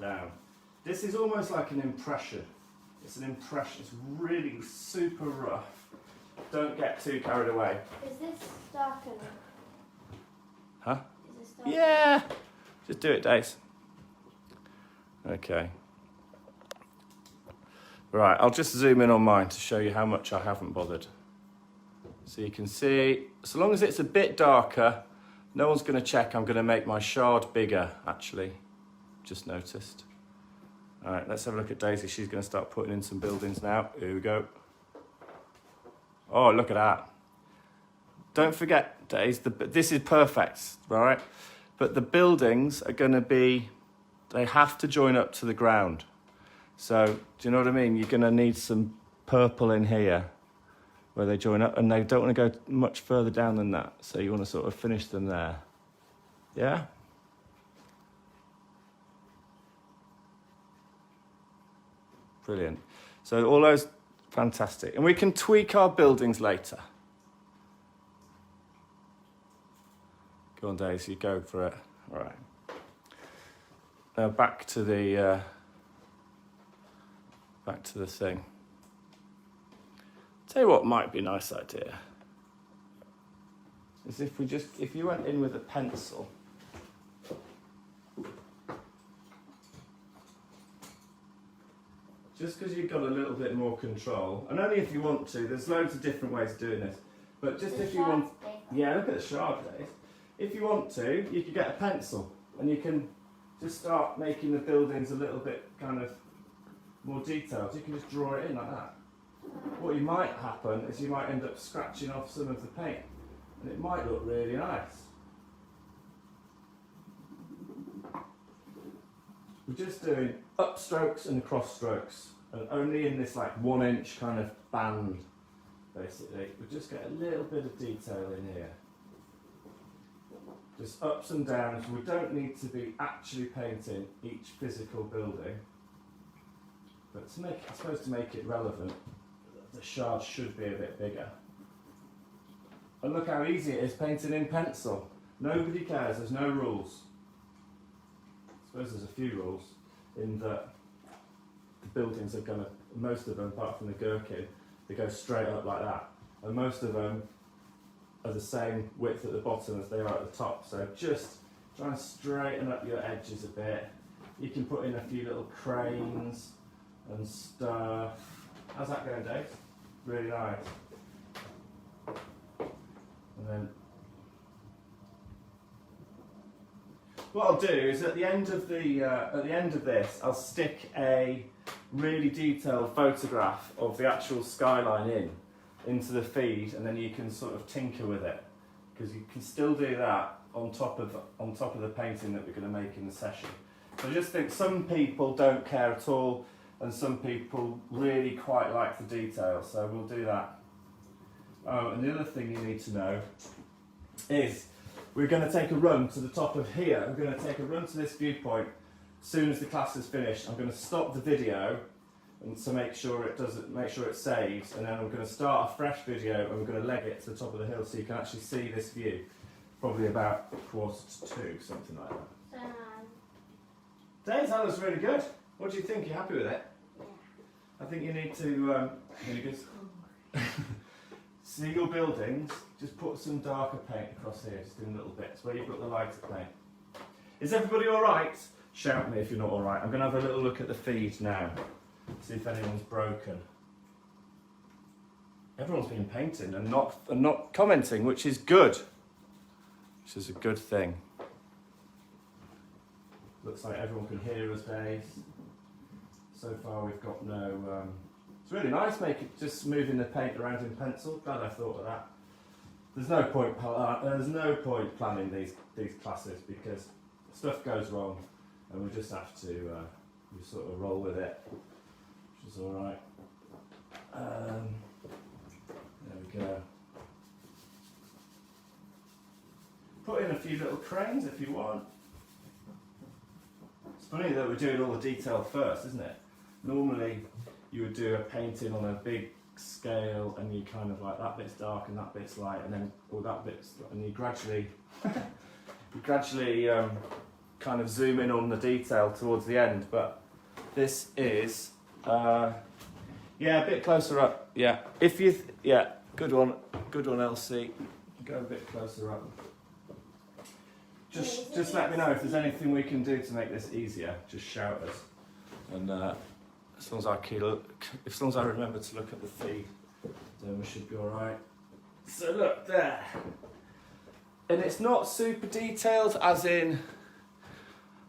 Speaker 1: down. This is almost like an impression. It's an impression, it's really super rough. Don't get too carried away.
Speaker 2: Is this dark enough?
Speaker 1: Huh?
Speaker 2: Is this dark
Speaker 1: Yeah! Just do it, Dace. Okay. Right, I'll just zoom in on mine to show you how much I haven't bothered. So you can see, so long as it's a bit darker, no one's going to check. I'm going to make my shard bigger, actually. Just noticed. All right, let's have a look at Daisy. She's going to start putting in some buildings now. Here we go. Oh, look at that. Don't forget, Daisy, this is perfect, all right? But the buildings are going to be, they have to join up to the ground. So, do you know what I mean? You're going to need some purple in here where they join up, and they don't want to go much further down than that. So you want to sort of finish them there. Yeah? Brilliant. So all those, fantastic. And we can tweak our buildings later. Go on, Daisy, go for it. All right. Now back to the thing. Tell you what might be a nice idea. Is if you went in with a pencil. Just because you've got a little bit more control, and only if you want to, there's loads of different ways of doing this, but just if you want, yeah, look at the shard days. If you want to, you could get a pencil, and you can just start making the buildings a little bit kind of more detailed. You can just draw it in like that. What you might happen is you might end up scratching off some of the paint, and it might look really nice. We're just doing upstrokes and cross strokes, and only in this like 1 inch kind of band, basically. We just get a little bit of detail in here. Just ups and downs. We don't need to be actually painting each physical building, but to make, I suppose to make it relevant, the shard should be a bit bigger. And look how easy it is painting in pencil. Nobody cares, there's no rules. I suppose there's a few rules in that the buildings are going to, most of them, apart from the gherkin, they go straight up like that. And most of them are the same width at the bottom as they are at the top. So just try and straighten up your edges a bit. You can put in a few little cranes and stuff. How's that going, Dave? Really nice. And then what I'll do is at the end of this, I'll stick a really detailed photograph of the actual skyline into the feed, and then you can sort of tinker with it, because you can still do that on top of the painting that we're going to make in the session. So I just think some people don't care at all, and some people really quite like the detail. So we'll do that. Oh, and the other thing you need to know is we're going to take a run to the top of here. We're going to take a run to this viewpoint. As soon as the class is finished, I'm going to stop the video and to make sure it saves, and then I'm going to start a fresh video and we're going to leg it to the top of the hill so you can actually see this view. Probably about 1:45, something like that. Dave, that looks really good. What do you think? You happy with it?
Speaker 2: Yeah.
Speaker 1: I think you need to see your buildings. Just put some darker paint across here, just in little bits where you've got the lighter paint. Is everybody all right? Shout me if you're not all right. I'm going to have a little look at the feed now, see if anyone's broken. Everyone's been painting and not commenting, which is good. Which is a good thing. looks like everyone can hear us, Dave. So far we've got no... it's really nice just moving the paint around in pencil. Glad I thought of that. There's no point planning these classes because stuff goes wrong and we just have to we sort of roll with it, which is alright. There we go. Put in a few little cranes if you want. It's funny that we're doing all the detail first, isn't it? Normally you would do a painting on a big scale and you kind of like that bit's dark and that bit's light and then all that bit's, and you gradually kind of zoom in on the detail towards the end. But this is yeah, a bit closer up. Yeah, if you good one Elsie. Go a bit closer up. Just let me know if there's anything we can do to make this easier. Just shout us, and as long as I remember to look at the feed, then we should be all right. So look there, and it's not super detailed, as in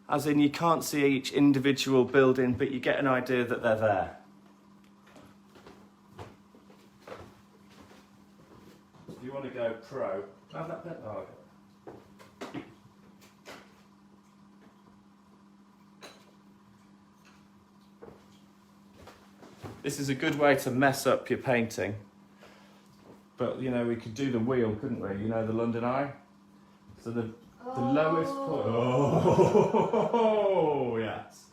Speaker 1: you can't see each individual building, but you get an idea that they're there. If you want to go pro, have that pen. Oh, okay. This is a good way to mess up your painting. But, you know, we could do the wheel, couldn't we? You know, the London Eye? So the lowest point... Oh, yes.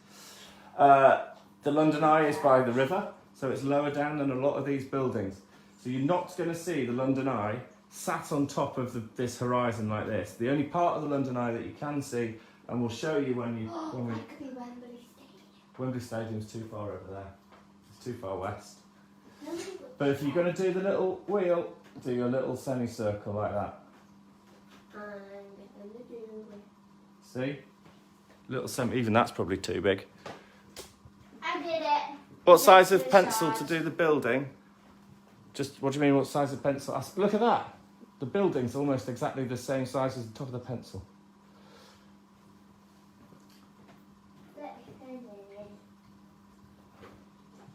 Speaker 1: The London Eye is by the river, so it's lower down than a lot of these buildings. So you're not going to see the London Eye sat on top of this horizon like this. The only part of the London Eye that you can see, and we'll show you when we...
Speaker 2: That could be Wembley Stadium.
Speaker 1: Wembley Stadium's too far over there. Too far west. But if you're going to do the little wheel, do your little semicircle like that. See? Little even that's probably too big.
Speaker 2: I did it.
Speaker 1: What size of pencil to do the building? What do you mean, what size of pencil? Look at that. The building's almost exactly the same size as the top of the pencil.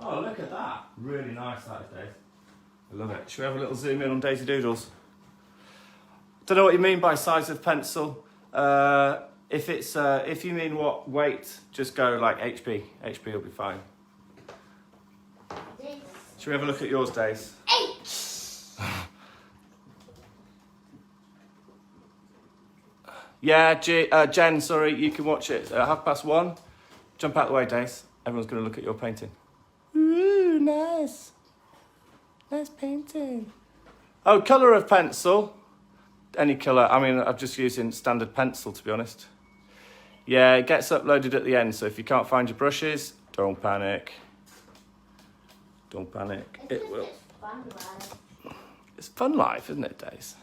Speaker 1: Oh, look at that. Really nice, that is, Dave. I love it. Should we have a little zoom in on Daisy Doodles? Don't know what you mean by size of pencil. If you mean what weight, just go like HP. HP will be fine. Should we have a look at yours, Daisy?
Speaker 2: H!
Speaker 1: Yeah, Jen, sorry, you can watch it at 1:30. Jump out the way, Daisy. Everyone's going to look at your painting. Ooh, nice. Nice painting. Oh, colour of pencil. Any colour. I mean, I'm just using standard pencil, to be honest. Yeah, it gets uploaded at the end, so if you can't find your brushes, don't panic. Don't panic. It will. It's fun life, isn't it, Daisy?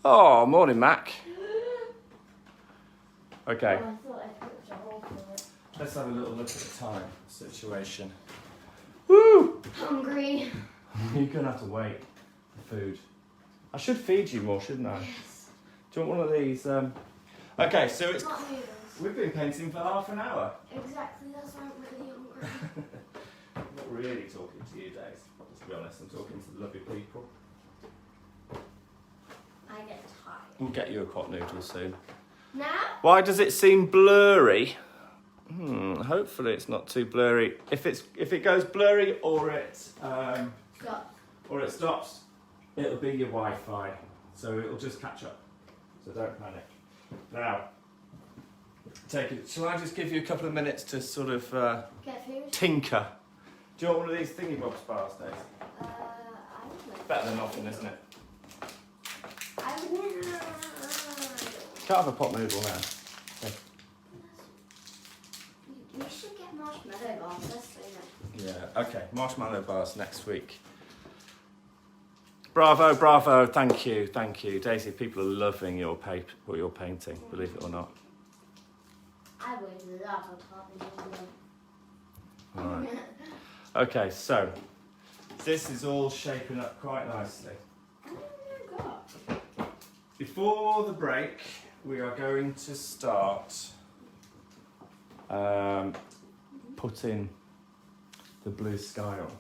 Speaker 1: Oh, morning, Mac. Okay. Let's have a little look at the time situation. Woo!
Speaker 2: Hungry.
Speaker 1: You're going to have to wait for food. I should feed you more, shouldn't I?
Speaker 2: Yes.
Speaker 1: Do you want one of these? Okay, so it's...
Speaker 2: Not noodles.
Speaker 1: We've been painting for half an hour.
Speaker 2: Exactly, that's why I'm really hungry.
Speaker 1: I'm not really talking to you, Daisy. To be honest, I'm talking to the lovely people.
Speaker 2: I get tired.
Speaker 1: We'll get you a pot noodle soon.
Speaker 2: Now?
Speaker 1: Why does it seem blurry? Hopefully it's not too blurry. If it goes blurry or it stops, it'll be your Wi-Fi. So it'll just catch up. So don't panic. Now, shall I just give you a couple of minutes to sort of
Speaker 2: Get food?
Speaker 1: tinker? Do you want one of these thingy bobs bars, Dave?
Speaker 2: I don't know.
Speaker 1: Better than nothing, isn't it?
Speaker 2: I would never.
Speaker 1: Can't have a pot noodle now. Okay.
Speaker 2: We should get marshmallow bars, let's say that.
Speaker 1: Yeah, okay. Marshmallow bars next week. Bravo, bravo. Thank you, thank you. Daisy, people are loving your painting, believe it or not.
Speaker 2: I would love a pot noodle.
Speaker 1: All right. Okay, so this is all shaping up quite nicely.
Speaker 2: Oh my god.
Speaker 1: Before the break, we are going to start putting the blue sky on.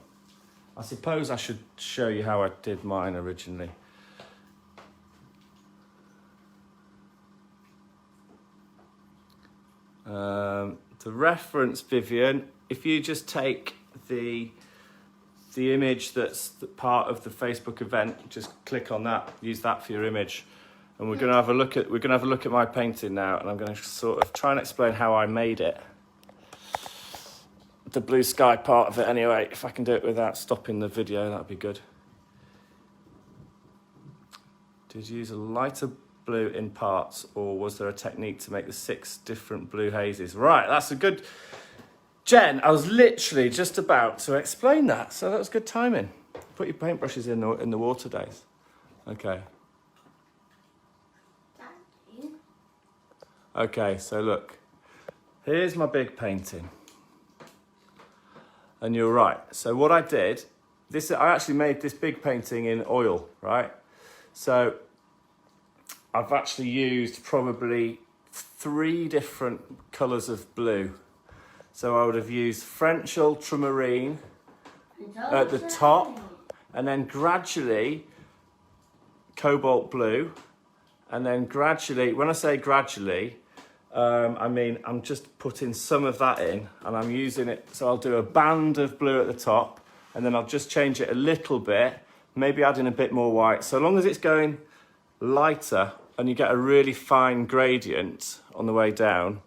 Speaker 1: I suppose I should show you how I did mine originally. The reference, Vivian, if you just take the image that's part of the Facebook event, just click on that, use that for your image. And we're gonna have a look at my painting now, and I'm gonna sort of try and explain how I made it. The blue sky part of it anyway. If I can do it without stopping the video, that'd be good. Did you use a lighter blue in parts, or was there a technique to make the 6 different blue hazes? Right, that's a good... Jen, I was literally just about to explain that, so that was good timing. Put your paintbrushes in the water, Days. Okay. Okay, so look. Here's my big painting. And you're right. So what I did, I actually made this big painting in oil, right? So I've actually used probably 3 different colours of blue. So I would have used French ultramarine at the top, and then gradually cobalt blue, and then gradually, when I say gradually, I mean I'm just putting some of that in, and I'm using it, so I'll do a band of blue at the top, and then I'll just change it a little bit, maybe add in a bit more white. So long as it's going lighter and you get a really fine gradient on the way down.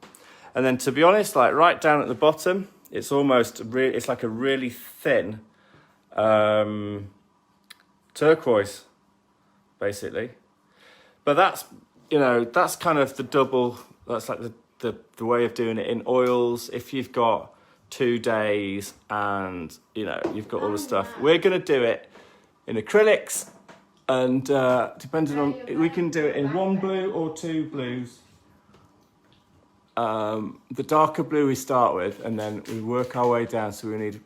Speaker 1: And then, to be honest, like right down at the bottom, it's almost it's like a really thin turquoise, basically. But that's, you know, that's kind of the double. That's like the way of doing it in oils. If you've got 2 days and you know you've got all the stuff, we're gonna do it in acrylics, and depending on, we can do it in 1 blue or 2 blues. The darker blue we start with, and then we work our way down. So we need,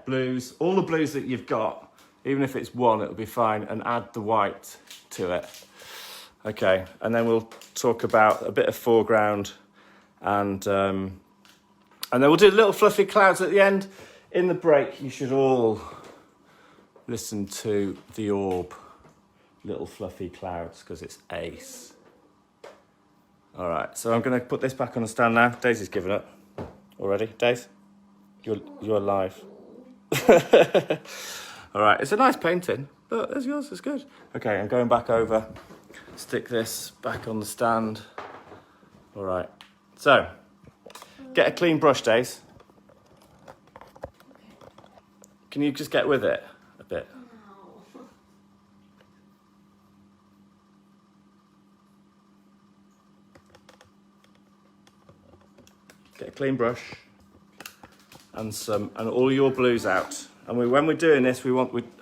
Speaker 1: blues, all the blues that you've got, even if it's 1, it'll be fine, and add the white to it. Okay, and then we'll talk about a bit of foreground, and then we'll do little fluffy clouds at the end. In the break, you should all listen to the orb, little fluffy clouds, because it's ace. All right, so I'm going to put this back on the stand now. Daisy's given up already. Daisy, you're live. All right, it's a nice painting, but there's yours, it's good. Okay, I'm going back over. Stick this back on the stand. All right, so get a clean brush, Daisy. Can you just get with it a bit? Get a clean brush and all your blues out. And when we're doing this, come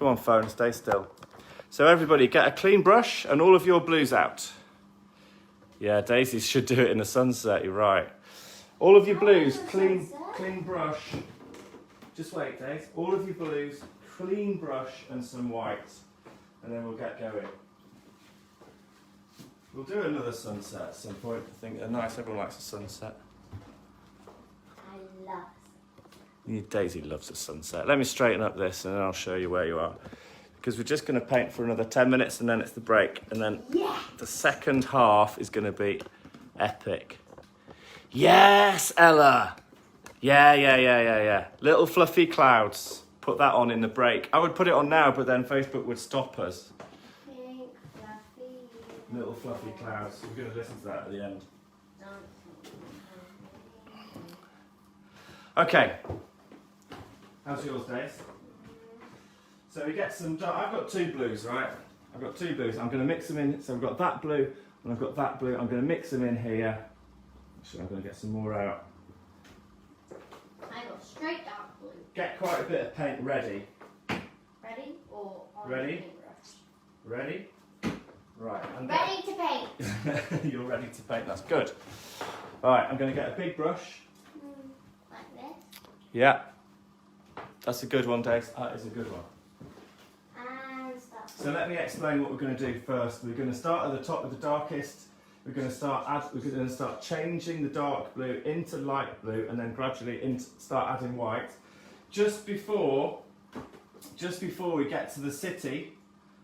Speaker 1: on phone, stay still. So everybody get a clean brush and all of your blues out. Yeah, Daisy should do it in the sunset, you're right. All of your blues, clean brush. Just wait, Daisy. All of your blues, clean brush and some white. And then we'll get going. We'll do another sunset at some point. I think they're nice. Everyone likes a sunset.
Speaker 2: I love
Speaker 1: sunset. Daisy loves a sunset. Let me straighten up this and then I'll show you where you are. Because we're just going to paint for another 10 minutes and then it's the break. And then the second half is going to be epic. Yes, Ella! Yeah. Little fluffy clouds. Put that on in the break. I would put it on now, but then Facebook would stop us. Little fluffy clouds. We're going to listen to that at the end. Okay. How's yours, Dace? So we get some. I've got 2 blues, right? I've got 2 blues. I'm going to mix them in. So I've got that blue and I've got that blue. I'm going to mix them in here. Actually, I'm going to get some more out.
Speaker 2: I go straight dark blue.
Speaker 1: Get quite a bit of paint ready.
Speaker 2: Ready? Or
Speaker 1: ready?
Speaker 2: Paintbrush?
Speaker 1: Ready? Right.
Speaker 2: Ready to paint.
Speaker 1: You're ready to paint. That's good. All right. I'm going to get a big brush.
Speaker 2: Like this?
Speaker 1: Yeah. That's a good one, Dave. That is a good one.
Speaker 2: And start.
Speaker 1: So let me explain what we're going to do first. We're going to start at the top with the darkest we're going to start changing the dark blue into light blue, and then gradually start adding white. Just before we get to the city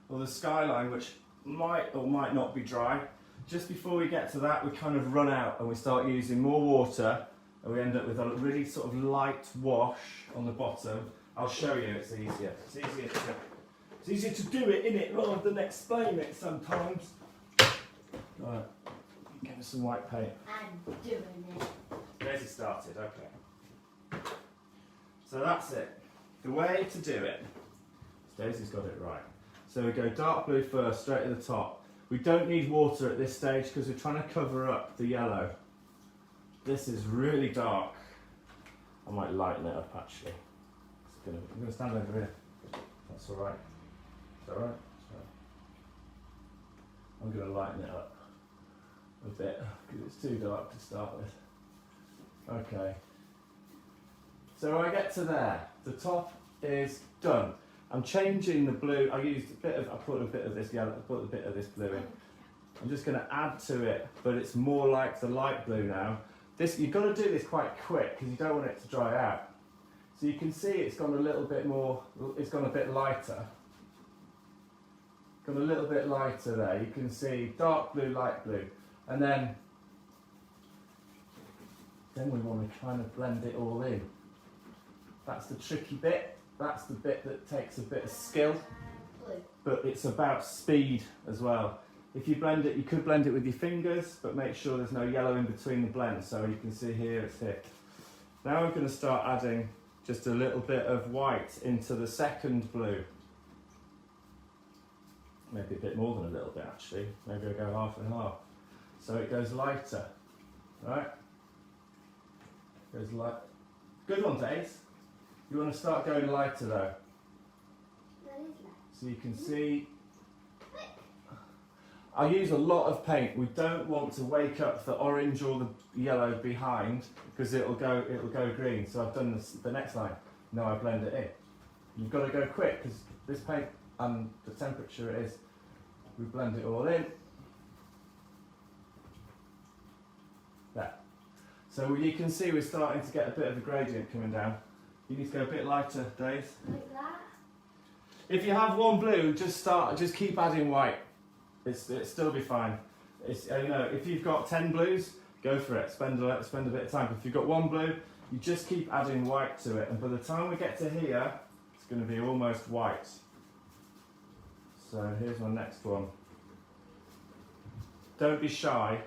Speaker 1: or the skyline, which might or might not be dry, just before we get to that, we kind of run out and we start using more water, and we end up with a really sort of light wash on the bottom. I'll show you, it's easier. It's easier to do it, innit, rather than explain it sometimes. Right, give us some white paint.
Speaker 2: I'm doing it.
Speaker 1: Daisy started, okay. So that's it. The way to do it, Daisy's got it right. So we go dark blue first, straight at the top. We don't need water at this stage because we're trying to cover up the yellow. This is really dark. I might lighten it up actually. I'm going to stand over here. That's alright. Is that alright? I'm going to lighten it up a bit because it's too dark to start with. Okay. So when I get to there, the top is done. I'm changing the blue. I put a bit of this yellow. I put a bit of this blue in. I'm just going to add to it, but it's more like the light blue now. You've got to do this quite quick because you don't want it to dry out. So you can see it's gone a little bit more. It's gone a bit lighter. Got a little bit lighter there. You can see dark blue, light blue, and then we want to kind of blend it all in. That's the tricky bit. That's the bit that takes a bit of skill, but it's about speed as well. If you blend it, you could blend it with your fingers, but make sure there's no yellow in between the blends. So you can see here, it's here. Now I'm going to start adding just a little bit of white into the second blue. Maybe a bit more than a little bit actually. Maybe I'll go half and half. So it goes lighter, right? Goes light. Good one, Days. You want to start going lighter though. So you can see, I use a lot of paint. We don't want to wake up the orange or the yellow behind because it'll go green. So I've done the next line. Now I blend it in. You've got to go quick because this paint and the temperature it is. We blend it all in. There. So you can see we're starting to get a bit of a gradient coming down. You need to go a bit lighter, Dave.
Speaker 2: Like that?
Speaker 1: If you have one blue, just keep adding white. It'll still be fine. If you've got 10 blues, go for it. Spend a bit of time. If you've got one blue, you just keep adding white to it. And by the time we get to here, it's going to be almost white. So here's my next one. Don't be shy,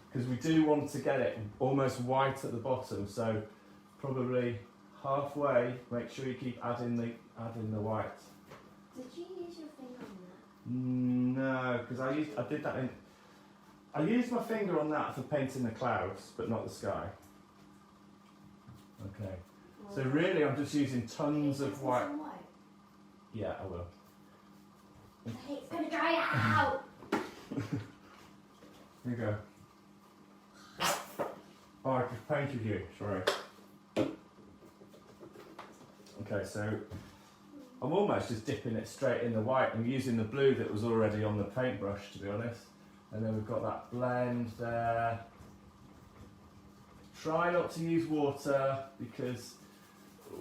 Speaker 1: because we do want to get it almost white at the bottom. So probably halfway, make sure you keep adding the white.
Speaker 2: Did you use your finger on that?
Speaker 1: No, because I used my finger on that for painting the clouds, but not the sky. Okay. So really, I'm just using tons of white. Yeah, I will.
Speaker 2: It's gonna dry out.
Speaker 1: Here you go. Oh, I just painted you. Sorry. Okay, so I'm almost just dipping it straight in the white. I'm using the blue that was already on the paintbrush, to be honest. And then we've got that blend there. Try not to use water because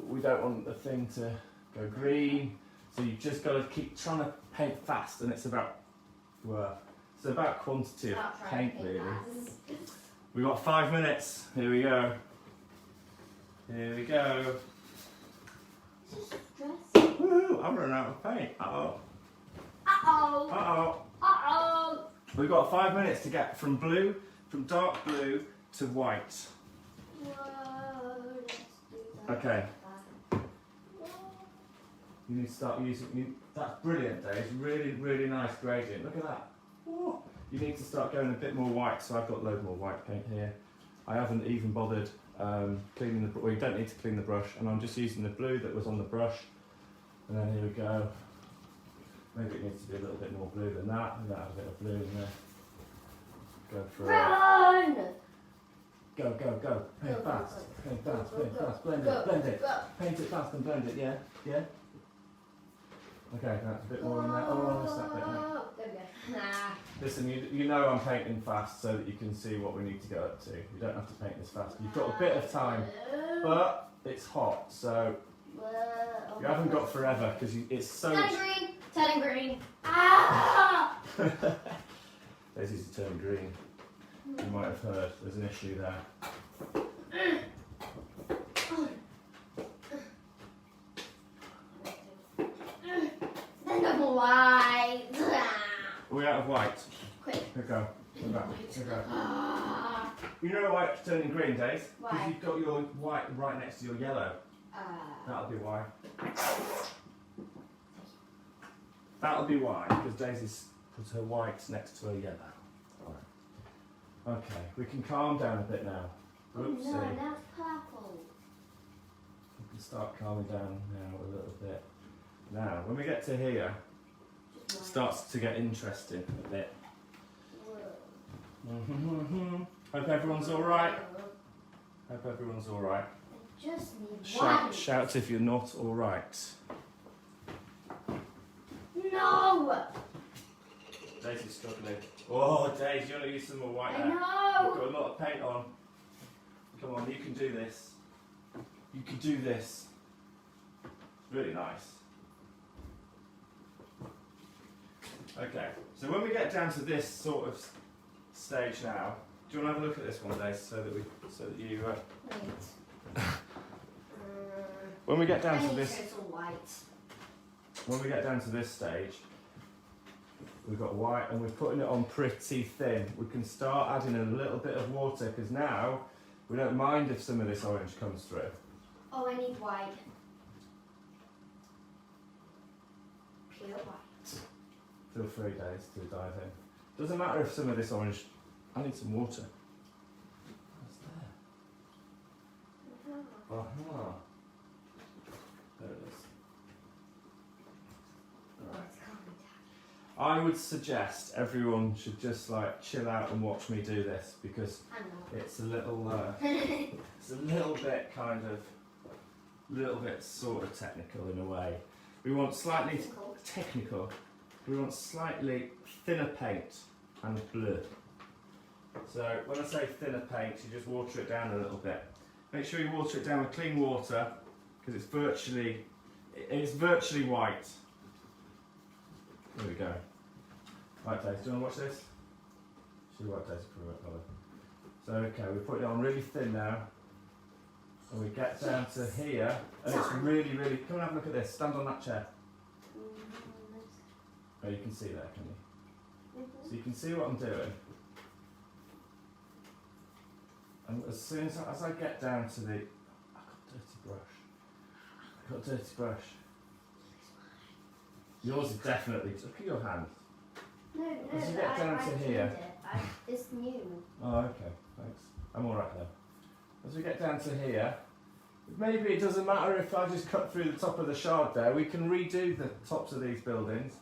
Speaker 1: we don't want the thing to go green. So you've just got to keep trying to paint fast, and it's about quantity of paint really. We've got 5 minutes. Here we go. Here we go. Woo! I've run out of paint. Uh-oh.
Speaker 2: Uh-oh.
Speaker 1: Uh-oh.
Speaker 2: Uh-oh.
Speaker 1: We've got 5 minutes to get from dark blue to white.
Speaker 2: Whoa, let's do that.
Speaker 1: Okay. You need to start using. That's brilliant, Dave. Really, really nice gradient. Look at that. Woo. You need to start going a bit more white. So I've got a load more white paint here. I haven't even bothered cleaning the. Well, you don't need to clean the brush, and I'm just using the blue that was on the brush. And then here we go. Maybe it needs to be a little bit more blue than that. I'm gonna add a bit of blue in there. Go for
Speaker 2: Run!
Speaker 1: it. Go, go, go. Paint fast. Paint fast. Paint fast. Blend it. Blend it. Paint it fast and blend it. Yeah. Yeah. Okay, that's a bit more in there. Oh, what's that bit now?
Speaker 2: There we go.
Speaker 1: Listen, you know I'm painting fast so that you can see what we need to go up to. You don't have to paint this fast. You've got a bit of time, but it's hot, so you haven't got forever because it's so...
Speaker 2: Turning green! Turning green! Ah!
Speaker 1: Daisy's turning green. You might have heard there's an issue there.
Speaker 2: Then of white.
Speaker 1: Are we out of white?
Speaker 2: Quick.
Speaker 1: Here we go. Here we go. Here we go.
Speaker 2: Ah.
Speaker 1: You know why it's turning green, Daisy?
Speaker 2: Why?
Speaker 1: Because you've got your white right next to your yellow. That'll be why. That'll be why, because Daisy's put her white next to her yellow. Right. Okay, we can calm down a bit now. Oopsie.
Speaker 2: Oh no, now it's purple.
Speaker 1: We can start calming down now a little bit. Now, when we get to here, it starts to get interesting a bit. Hope everyone's alright. Hope everyone's alright.
Speaker 2: I just need one.
Speaker 1: Shout if you're not alright.
Speaker 2: No!
Speaker 1: Daisy's struggling. Oh, Daisy, you want to use some more white
Speaker 2: I
Speaker 1: there?
Speaker 2: know!
Speaker 1: We've got a lot of paint on. Come on, you can do this. You can do this. Really nice. Okay, so when we get down to this sort of stage now, do you want to have a look at this one, Daisy, so that you...
Speaker 2: Wait.
Speaker 1: When we get down
Speaker 2: I
Speaker 1: to
Speaker 2: need
Speaker 1: this...
Speaker 2: total white.
Speaker 1: When we get down to this stage, we've got white and we're putting it on pretty thin. We can start adding a little bit of water because now we don't mind if some of this orange comes through.
Speaker 2: Oh, I need white. Pure white.
Speaker 1: Feel free, Daisy, to dive in. Doesn't matter if some of this orange... I need some water. What's there? Aha. There it is. I would suggest everyone should just like chill out and watch me do this because it's a little bit sort of technical in a way. We want slightly technical. We want slightly thinner paint and blue. So when I say thinner paint, you just water it down a little bit. Make sure you water it down with clean water because it's virtually white. There we go. Right, Daisy, do you want to watch this? Should we watch Daisy for a colour? So, okay, we put it on really thin now. And we get down to here, and it's really, really... Come and have a look at this. Stand on that chair. Oh, you can see there, can you? So you can see what I'm doing. And as soon as I get down to the... I've got a dirty brush. Yours is definitely... Look at your hand.
Speaker 2: No,
Speaker 1: As you get down to here...
Speaker 2: It's new.
Speaker 1: Oh, okay, thanks. I'm alright then. As we get down to here, maybe it doesn't matter if I just cut through the top of the shard there. We can redo the tops of these buildings.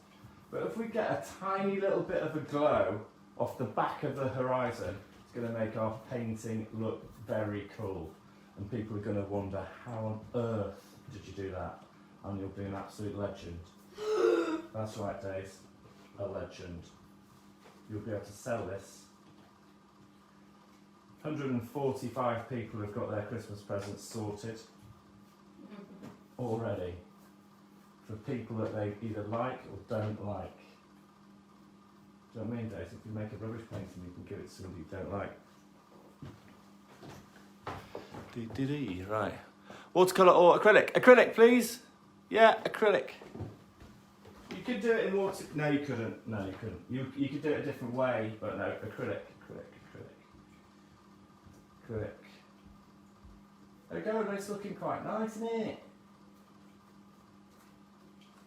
Speaker 1: But if we get a tiny little bit of a glow off the back of the horizon, it's going to make our painting look very cool. And people are going to wonder, how on earth did you do that? And you'll be an absolute legend. That's right, Dave. A legend. You'll be able to sell this. 145 people have got their Christmas presents sorted already for people that they either like or don't like. Do you know what I mean, Dave? If you make a rubbish painting, you can give it to somebody you don't like. Right. Watercolour or acrylic? Acrylic, please. Yeah, acrylic. You could do it in water. No, you couldn't. No, you couldn't. You could do it a different way, but no, acrylic. There we go. It's looking quite nice, isn't it?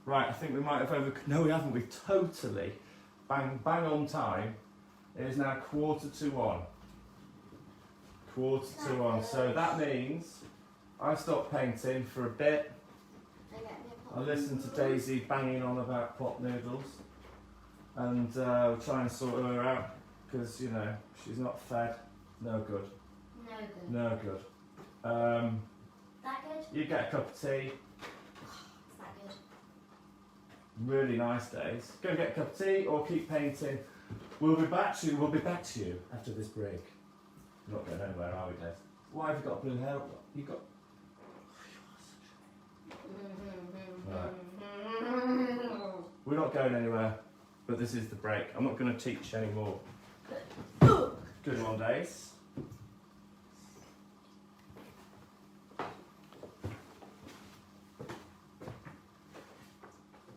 Speaker 1: Right, I think we might have No, we haven't. We've totally bang on time. It is now 1:45. 1:45. So that means I stop painting for a bit. I listen to Daisy banging on about pot noodles, and we'll try and sort her out because you know she's not fed. No good. No good.
Speaker 2: That good?
Speaker 1: You get a cup of tea.
Speaker 2: Is that good?
Speaker 1: really nice days. Go and get a cup of tea or keep painting. We'll be back to you after this break. We're not going anywhere, are we, Dave? Why have you got blue hair? You've got... Right. We're not going anywhere, but this is the break. I'm not going to teach anymore. Good one, Days.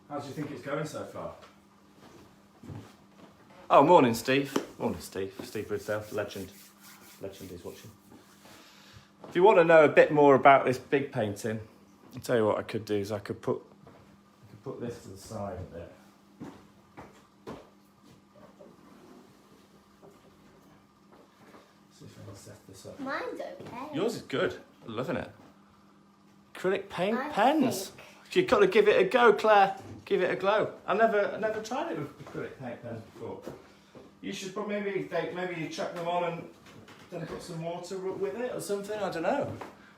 Speaker 1: How do you think it's going so far? Oh, morning, Steve. Morning, Steve. Steve Ridsdale, legend. Legend is watching. If you want to know a bit more about this big painting, I'll tell you what I could do is I could put this to the side a bit. See if I can set this up.
Speaker 2: Mine's okay.
Speaker 1: Yours is good. I'm loving it. Acrylic paint
Speaker 2: I
Speaker 1: pens.
Speaker 2: think.
Speaker 1: You've got to give it a go, Claire. Give it a glow. I never tried it with acrylic paint pens before. You should put maybe you chuck them on and then put some water with it or something. I don't know.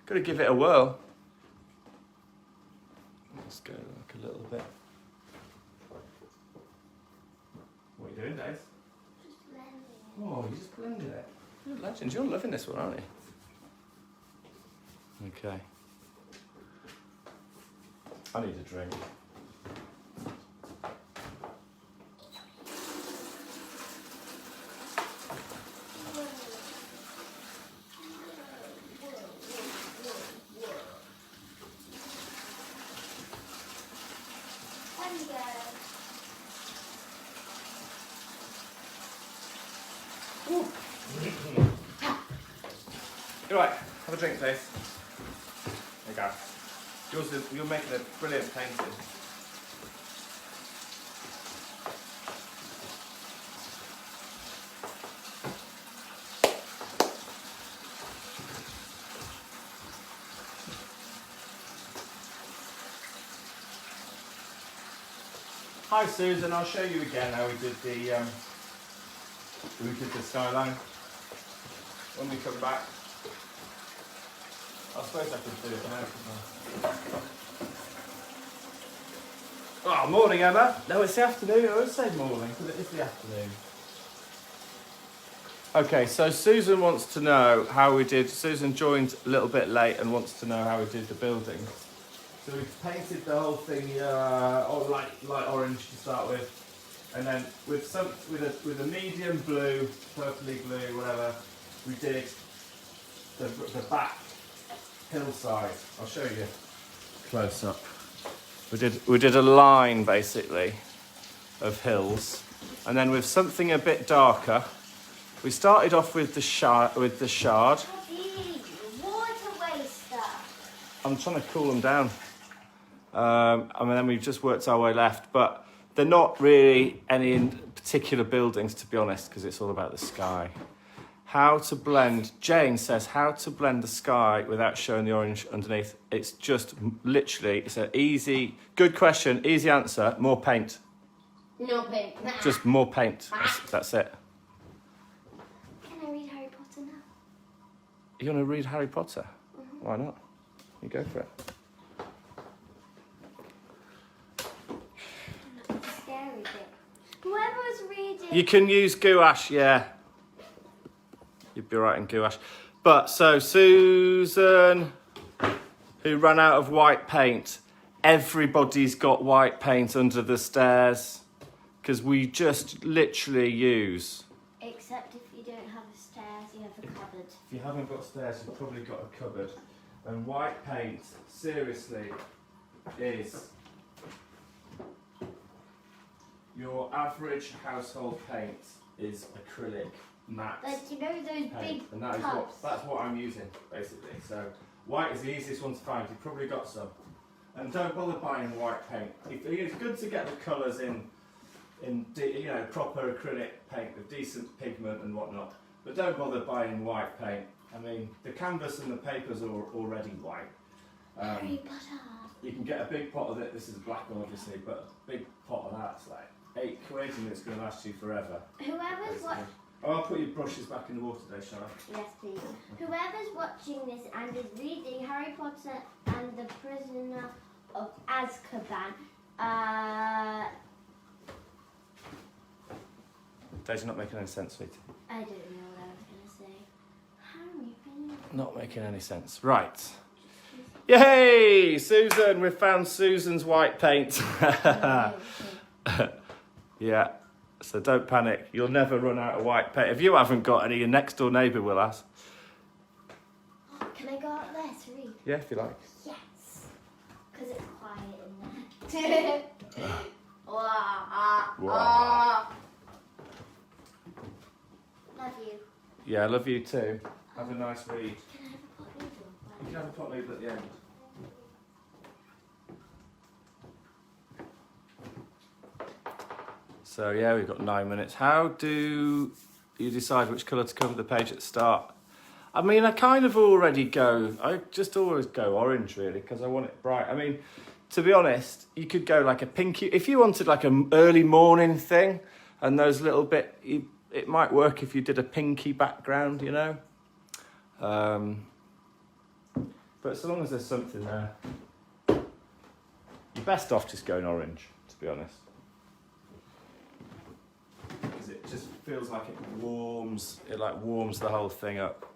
Speaker 1: Got to give it a whirl. Let's go like a little bit. What are you doing, Dave?
Speaker 2: Just blending it.
Speaker 1: Oh, you're just blending it. You're a legend. You're loving this one, aren't you? Okay. I need a drink. Right, have a drink, please. There you go. You're making a brilliant painting. Hi Susan, I'll show you again how we did the skyline when we come back. I suppose I could do it now, couldn't I? Oh, morning Emma. No, it's the afternoon. I would say morning, but it is the afternoon. Okay, so Susan wants to know how we did. Susan joined a little bit late and wants to know how we did the building. So we painted the whole thing light orange to start with, and then with a medium blue, purpley blue, whatever, we did the back hillside. I'll show you close up. We did a line basically of hills, and then with something a bit darker, we started off with the shard.
Speaker 2: Water waster.
Speaker 1: I'm trying to cool them down. And then we've just worked our way left, but they're not really any in particular buildings, to be honest, because it's all about the sky. How to blend, Jane says, how to blend the sky without showing the orange underneath. It's just literally, it's an easy, good question, easy answer, more paint.
Speaker 2: No paint.
Speaker 1: Just more paint, that's it.
Speaker 2: Can I read Harry Potter now?
Speaker 1: You want to read Harry Potter? Mm-hmm. Why not? You go for it.
Speaker 2: Scary bit. Whoever's reading.
Speaker 1: You can use gouache, yeah. You'd be right in gouache. But so Susan, who ran out of white paint, everybody's got white paint under the stairs because we just literally use.
Speaker 2: Except if you don't have a stairs, you have a cupboard.
Speaker 1: If you haven't got stairs, you've probably got a cupboard. And white paint, seriously, is your average household paint is acrylic matte.
Speaker 2: Like, you know those
Speaker 1: paint,
Speaker 2: big
Speaker 1: and that is
Speaker 2: tubs?
Speaker 1: that's what I'm using basically. So white is the easiest one to find. You've probably got some, and don't bother buying white paint. It's good to get the colours in proper acrylic paint with decent pigment and whatnot. But don't bother buying white paint. I mean, the canvas and the papers are already white.
Speaker 2: Harry Potter.
Speaker 1: You can get a big pot of it. This is a black one, obviously, but a big pot of that's like £8 and it's going to last you forever.
Speaker 2: Whoever's watching.
Speaker 1: Oh, I'll put your brushes back in the water today, shall I?
Speaker 2: Yes, please. Whoever's watching this and is reading Harry Potter and the Prisoner of Azkaban,
Speaker 1: Daisy's not making any sense, sweetie.
Speaker 2: I don't know what I was going to say. Harry, can you...
Speaker 1: Not making any sense. Right. Yay! Susan! We've found Susan's white paint. Yeah. So don't panic. You'll never run out of white paint. If you haven't got any, your next door neighbour will have.
Speaker 2: Can I go out there to read?
Speaker 1: Yeah, if you like.
Speaker 2: Yes. Because it's quiet in there.
Speaker 1: Wow.
Speaker 2: Love you.
Speaker 1: Yeah, I love you too. Have a nice read.
Speaker 2: Can I have a pot noodle?
Speaker 1: You can have a pot noodle at the end. So yeah, we've got 9 minutes. How do you decide which colour to cover the page at the start? I mean, I kind of already go, I just always go orange really, because I want it bright. I mean, to be honest, you could go like a pinky, if you wanted like an early morning thing, and those little bit, it might work if you did a pinky background, you know? But so long as there's something there, you're best off just going orange, to be honest. Because it just feels like it warms the whole thing up.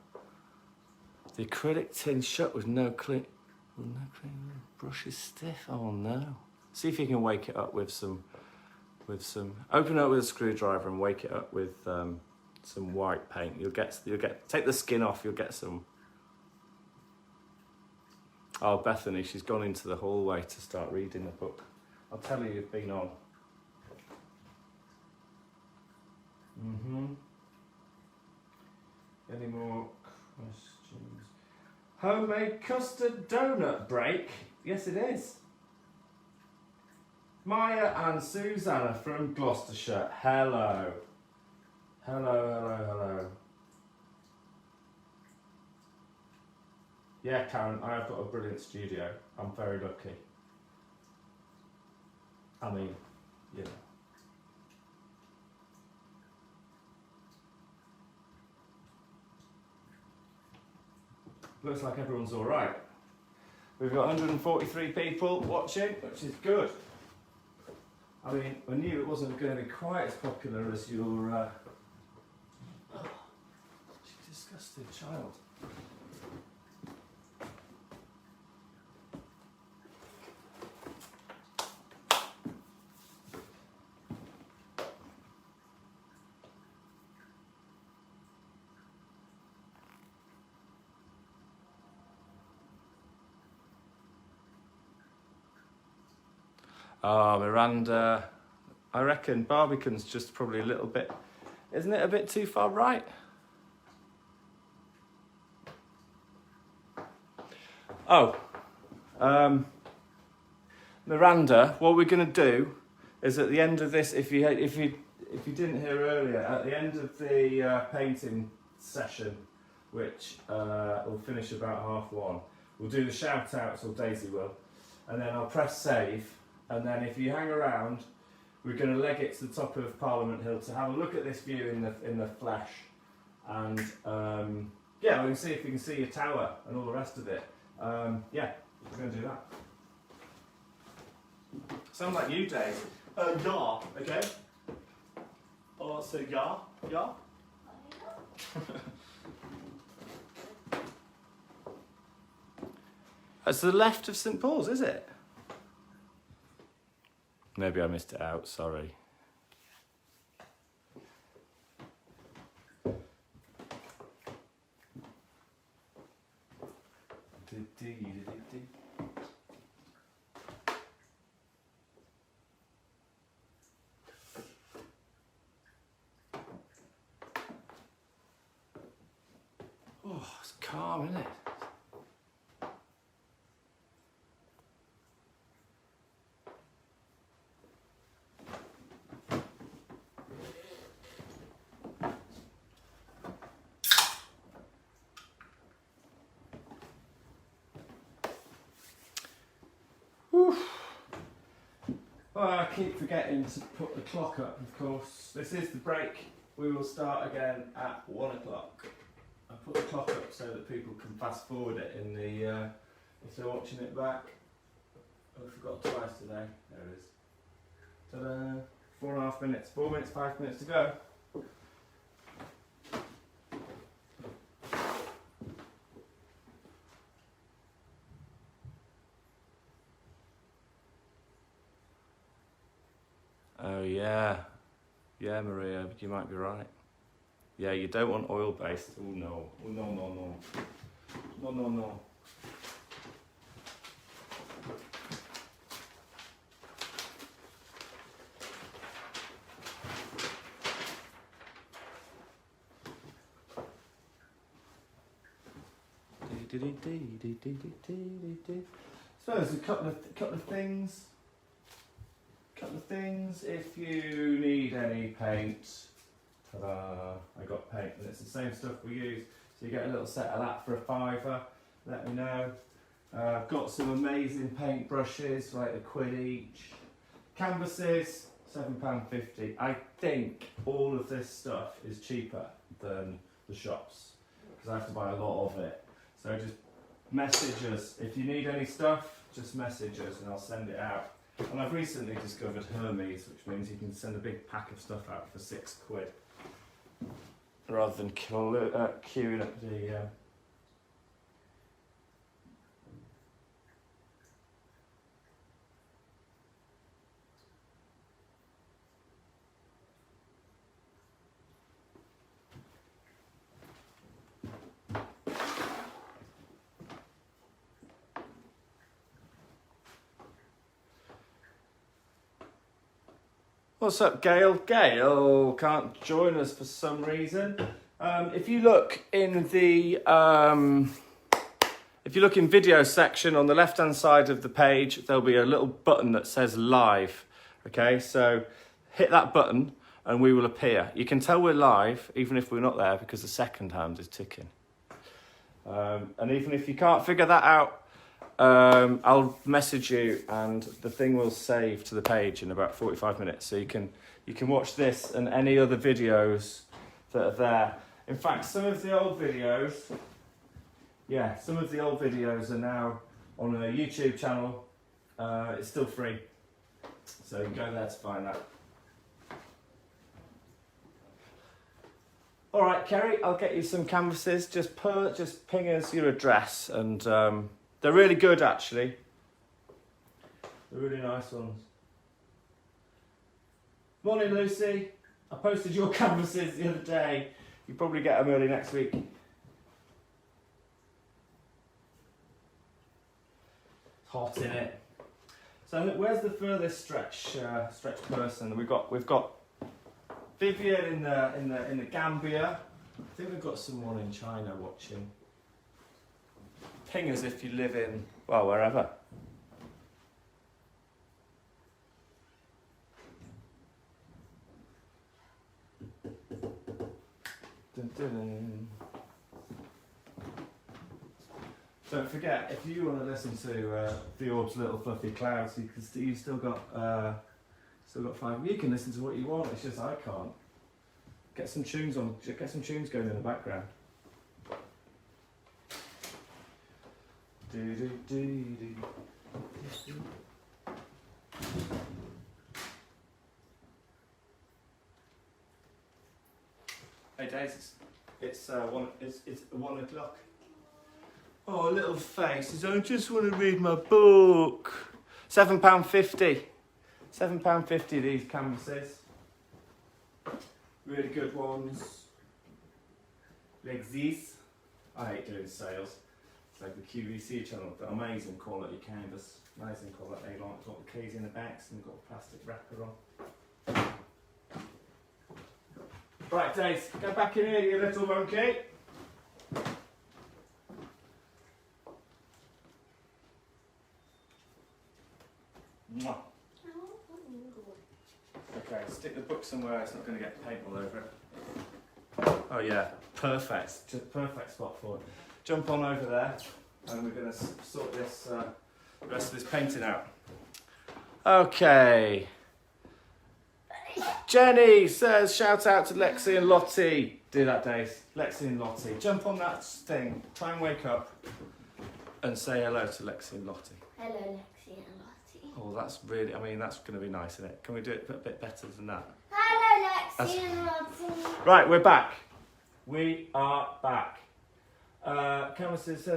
Speaker 1: The acrylic tin shut with no clean. Brush is stiff. Oh no. See if you can wake it up with some. Open it up with a screwdriver and wake it up with some white paint. You'll get. Take the skin off. You'll get some. Oh, Bethany, she's gone into the hallway to start reading the book. I'll tell her you've been on. Any more questions? Homemade custard donut break? Yes, it is. Maya and Susanna from Gloucestershire. Hello. Hello. Yeah, Karen, I have got a brilliant studio. I'm very lucky. I mean, you know. Looks like everyone's all right. We've got 143 people watching, which is good. I mean, I knew it wasn't going to be quite as popular as your... disgusting child. Oh, Miranda, I reckon Barbican's just probably a little bit, isn't it a bit too far right? Oh, Miranda, what we're going to do is at the end of this, if you didn't hear earlier, at the end of the painting session, which will finish about 1:30, we'll do the shout outs, or Daisy will, and then I'll press save. And then if you hang around, we're going to leg it to the top of Parliament Hill to have a look at this view in the flesh. And yeah, we can see if we can see your tower and all the rest of it. Yeah, we're going to do that. Sound like you, Dave. Yeah, okay. Oh, so yeah. It's to the left of St Paul's, is it? Maybe I missed it out, sorry. Oh, it's calm, isn't it? Well, I keep forgetting to put the clock up, of course. This is the break. We will start again at 1:00. I put the clock up so that people can fast forward it in the, if they're watching it back. I forgot twice today. There it is. Ta-da. 4.5 minutes. 4 minutes, 5 minutes to go. Oh yeah. Yeah, Maria, you might be right. Yeah, you don't want oil-based. Oh no. Oh no, no, no. No, no, no. So there's a couple of things. If you need any paint, ta-da! I got paint, and it's the same stuff we use. So you get a little set of that for £5. Let me know. I've got some amazing paint brushes, like £1 each. Canvases, £7.50. I think all of this stuff is cheaper than the shops because I have to buy a lot of it. So just message us if you need any stuff. Just message us and I'll send it out. And I've recently discovered Hermes, which means you can send a big pack of stuff out for £6 rather than queuing up the. What's up, Gail? Gail can't join us for some reason. If you look in the video section on the left-hand side of the page, there'll be a little button that says live. Okay, so hit that button and we will appear. You can tell we're live even if we're not there because the second hand is ticking. And even if you can't figure that out, I'll message you and the thing will save to the page in about 45 minutes. So you can watch this and any other videos that are there. In fact, some of the old videos are now on a YouTube channel. It's still free. So you can go there to find that. All right, Kerry, I'll get you some canvases. Just ping us your address and they're really good, actually. They're really nice ones. Morning, Lucy. I posted your canvases the other day. You probably get them early next week. It's hot in it. So where's the furthest stretch person? We've got Vivian in the Gambia. I think we've got someone in China watching. Ping us if you live in, well, wherever. Dun, dun, dun. Don't forget, if you want to listen to the Orb's Little Fluffy Clouds, you've still got 5. You can listen to what you want. It's just I can't. Get some tunes on. Get some tunes going in the background. Do, do, do, do. Hey Daisy, it's 1 o'clock. Oh, little faces, I just want to read my book. £7.50. £7.50 these canvases. Really good ones. Like these. I hate doing sales. It's like the QVC channel, but amazing quality canvas. Amazing quality. Like, got the keys in the backs and got a plastic wrapper on. Right, Dace, go back in here, you little monkey. Mwah. Okay, stick the book somewhere it's not going to get paint all over it. Oh yeah, perfect. Just perfect spot for it. Jump on over there and we're going to sort this, the rest of this painting out. Okay. Jenny says, shout out to Lexi and Lottie. Do that, Dave. Lexi and Lottie. Jump on that thing. Try and wake up and say hello to Lexi and Lottie.
Speaker 2: Hello, Lexi and Lottie.
Speaker 1: Oh, that's really, I mean, that's going to be nice, isn't it? Can we do it a bit better than that?
Speaker 2: Hello, Lexi and Roxy.
Speaker 1: Right, we're back. We are back. Canvases,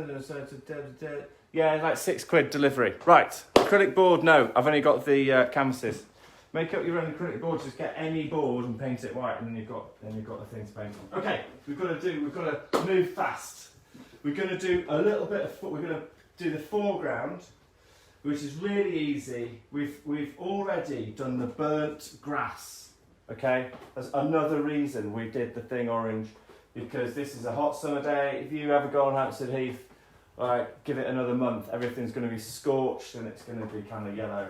Speaker 1: yeah, like £6 delivery. Right, acrylic board, no, I've only got the canvases. Make up your own acrylic board, just get any board and paint it white, and then you've got the thing to paint on. Okay, we've got to move fast. We're going to do a little bit of, we're going to do the foreground, which is really easy. We've already done the burnt grass. Okay, that's another reason we did the thing orange, because this is a hot summer day. If you ever go on Hampstead Heath, give it another month, everything's going to be scorched and it's going to be kind of yellow.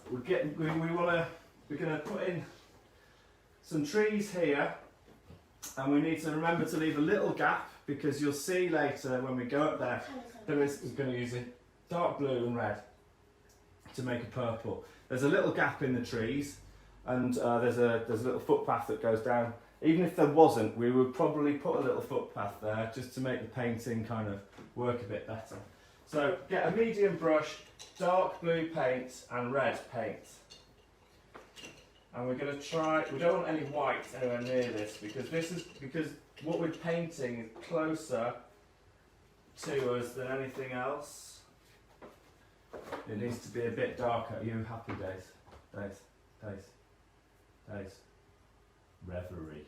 Speaker 1: We're going to put in some trees here, and we need to remember to leave a little gap, because you'll see later when we go up there, we're going to use it dark blue and red to make a purple. There's a little gap in the trees, and there's a little footpath that goes down. Even if there wasn't, we would probably put a little footpath there just to make the painting kind of work a bit better. So get a medium brush, dark blue paint and red paint. And we're going to try, we don't want any white anywhere near this, because what we're painting is closer to us than anything else. It needs to be a bit darker. Are you happy, Days? Days. Reverie.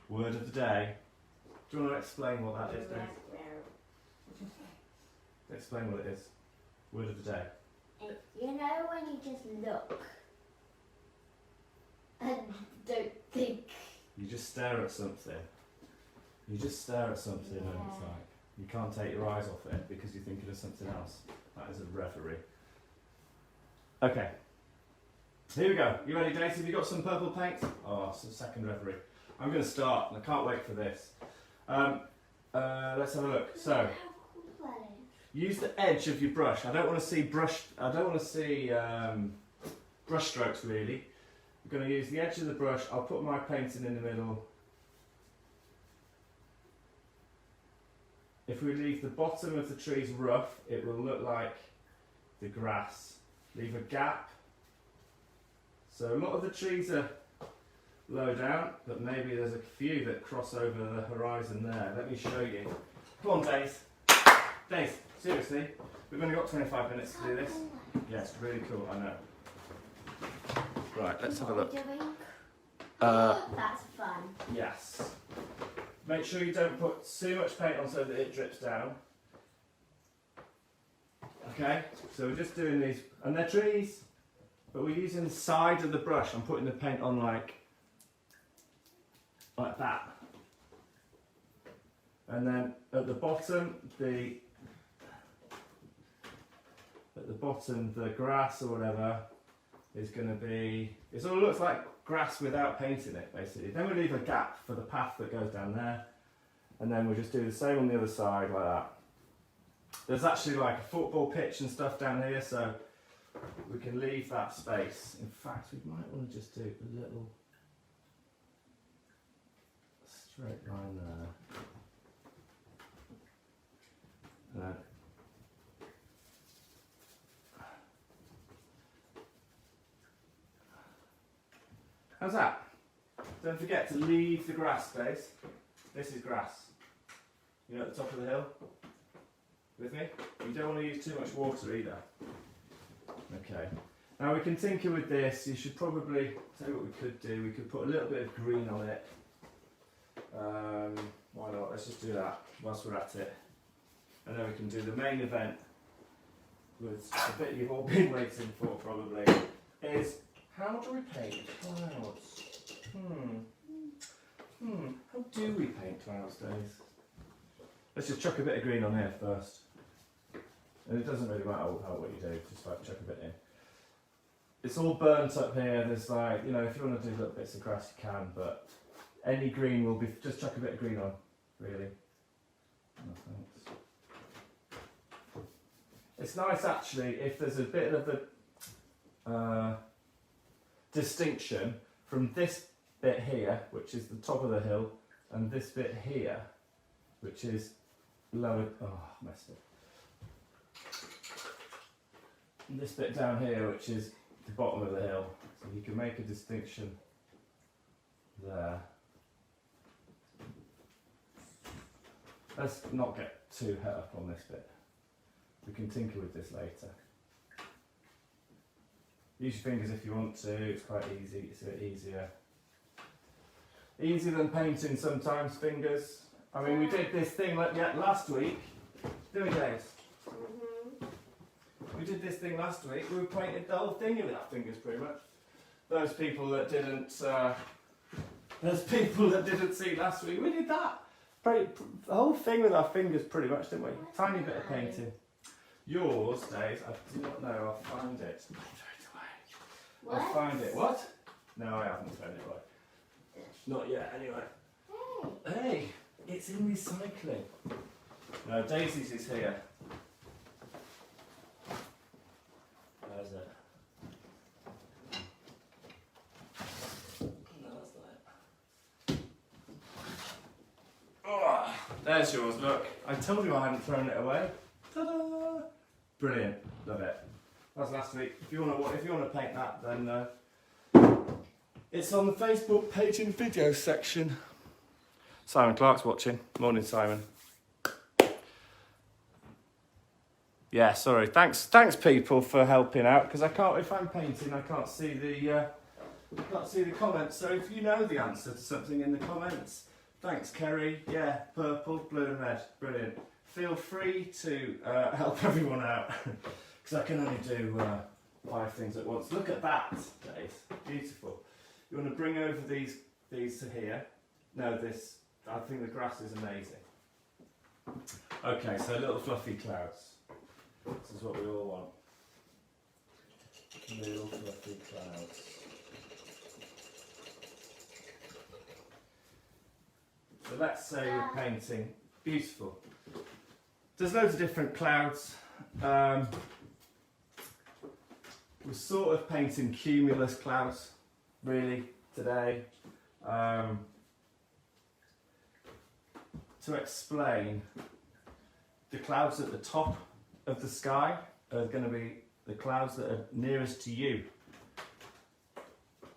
Speaker 1: Word of the day. Do you want to explain what that is, Days? Explain what it is. Word of the day.
Speaker 2: You know when you just look and don't think.
Speaker 1: You just stare at something. And it's like, you can't take your eyes off it because you're thinking of something else. That is a reverie. Okay. Here we go. You ready, Daisy? Have you got some purple paint? Oh, it's a second reverie. I'm going to start, and I can't wait for this. Let's have a look. So, use the edge of your brush. I don't want to see brush strokes really. I'm going to use the edge of the brush. I'll put my painting in the middle. If we leave the bottom of the trees rough, it will look like the grass. Leave a gap. So a lot of the trees are low down, but maybe there's a few that cross over the horizon there. Let me show you. Come on, Days. Days, seriously, we've only got 25 minutes to do this. Yes, really cool, I know. Right, let's have a look.
Speaker 2: That's fun.
Speaker 1: Yes. Make sure you don't put too much paint on so that it drips down. Okay, so we're just doing these, and they're trees, but we're using the side of the brush. I'm putting the paint on like that. And then at the bottom, the grass or whatever is going to be, it all looks like grass without painting it basically. Then we leave a gap for the path that goes down there, and then we'll just do the same on the other side like that. There's actually like a football pitch and stuff down here, so we can leave that space. In fact, we might want to just do a little straight line there. And then how's that? Don't forget to leave the grass space. This is grass. You know, at the top of the hill? With me? You don't want to use too much water either. Okay. Now we can tinker with this. You should probably, tell you what we could do. We could put a little bit of green on it. Why not? Let's just do that whilst we're at it. And then we can do the main event, with the bit you've all been waiting for probably, is how do we paint clouds? How do we paint clouds, Days? Let's just chuck a bit of green on here first. And it doesn't really matter what you do, just like chuck a bit in. It's all burnt up here, there's like, you know, if you want to do little bits of grass you can, but any green will be, just chuck a bit of green on, really. No thanks. It's nice actually if there's a bit of a distinction from this bit here, which is the top of the hill, and this bit here, which is lower. Oh, messed it. And this bit down here, which is the bottom of the hill, so you can make a distinction there. Let's not get too hung up on this bit. We can tinker with this later. Use your fingers if you want to, it's quite easy, it's a bit easier. Easier than painting sometimes, fingers. I mean, we did this thing last week, didn't we, Dave? We did this thing last week, we painted the whole thing with our fingers pretty much. Those people that didn't see last week, we did that. The whole thing with our fingers pretty much, didn't we? Tiny bit of painting. Yours, Dave, I do not know, I'll find it. I throw it away. I'll find it. What? No, I haven't thrown it away. Not yet, anyway. Hey, it's in recycling. No, Daisy's is here. Where's it? No, that's not it. Oh, there's yours, look. I told you I hadn't thrown it away. Ta-da! Brilliant, love it. That was last week. If you want to paint that, then it's on the Facebook page and video section. Simon Clark's watching. Morning, Simon. Yeah, sorry. Thanks, people, for helping out. Because if I'm painting, I can't see the comments. So if you know the answer to something in the comments, thanks, Kerry. Yeah, purple, blue, and red. Brilliant. Feel free to help everyone out. Because I can only do 5 things at once. Look at that, Dave. Beautiful. You want to bring over these to here. No, this. I think the grass is amazing. Okay, so little fluffy clouds. This is what we all want. Little fluffy clouds. So let's say we're painting. Beautiful. There's loads of different clouds. We're sort of painting cumulus clouds, really, today. To explain, the clouds at the top of the sky are going to be the clouds that are nearest to you.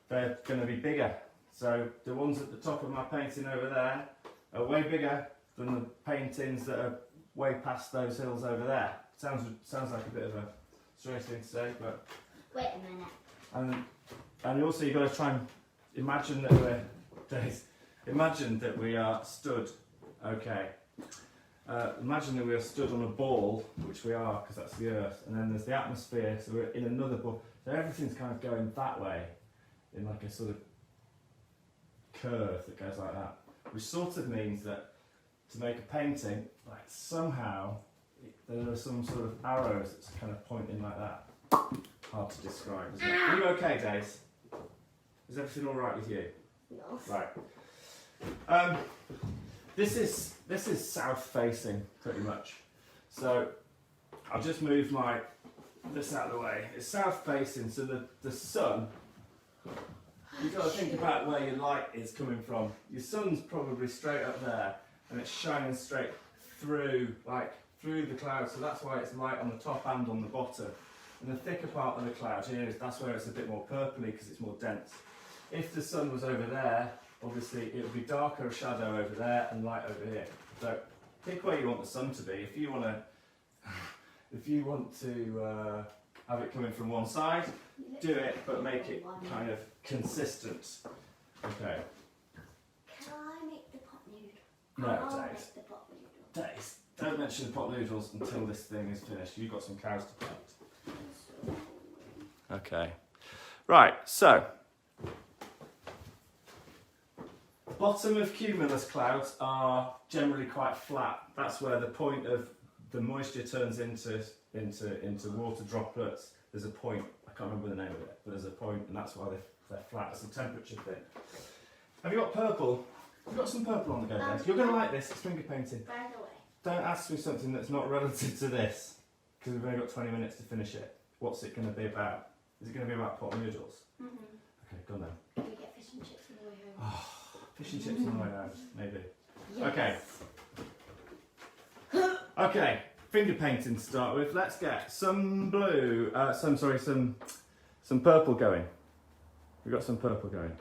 Speaker 1: They're going to be bigger. So the ones at the top of my painting over there are way bigger than the paintings that are way past those hills over there. Sounds like a bit of a strange thing to say, but
Speaker 2: wait a minute.
Speaker 1: And also you've got to try and imagine that we are stood. Okay. Imagine that we are stood on a ball, which we are because that's the Earth, and then there's the atmosphere, so we're in another ball. So everything's kind of going that way, in like a sort of curve that goes like that, which sort of means that to make a painting, like somehow there are some sort of arrows that's kind of pointing like that. Hard to describe, isn't it? Are you okay, Dace? Is everything all right with you?
Speaker 2: No.
Speaker 1: Right. This is south facing pretty much. So I'll just move this out of the way. It's south facing, so the sun. You've got to think about where your light is coming from. Your sun's probably straight up there, and it's shining straight through the clouds. So that's why it's light on the top and on the bottom. And the thicker part of the cloud here that's where it's a bit more purpley because it's more dense. If the sun was over there, obviously it would be darker shadow over there and light over here. So pick where you want the sun to be. If you want to have it coming from one side, do it, but make it kind of consistent. Okay.
Speaker 2: Can I make the pot noodle?
Speaker 1: No, Dace. Dace, don't mention the pot noodles until this thing is finished. You've got some cows to paint. Okay. Right, so bottom of cumulus clouds are generally quite flat. That's where the point of the moisture turns into water droplets. There's a point, I can't remember the name of it, but there's a point, and that's why they're flat. It's a temperature thing. Have you got purple? Have you got some purple on the go, Des? You're going to like this, it's finger painting.
Speaker 2: By the way.
Speaker 1: Don't ask me something that's not relative to this, because we've only got 20 minutes to finish it. What's it going to be about? Is it going to be about pot noodles? Okay, go on then.
Speaker 2: Do we get fish and chips on the way home?
Speaker 1: Oh, fish and chips on the way home, maybe.
Speaker 2: Yes.
Speaker 1: Okay. Okay, finger painting to start with. Let's get some blue, some purple going. We've got some purple going.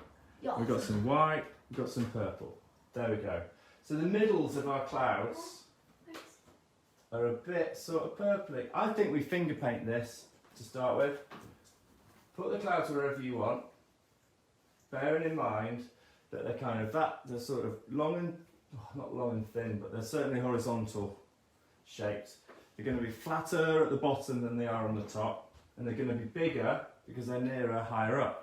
Speaker 2: Yeah.
Speaker 1: We've got some white, we've got some purple. There we go. So the middles of our clouds are a bit sort of purpley. I think we finger paint this to start with. Put the clouds wherever you want, bearing in mind that they're sort of long and, not long and thin, but they're certainly horizontal shaped. They're going to be flatter at the bottom than they are on the top, and they're going to be bigger because they're nearer, higher up.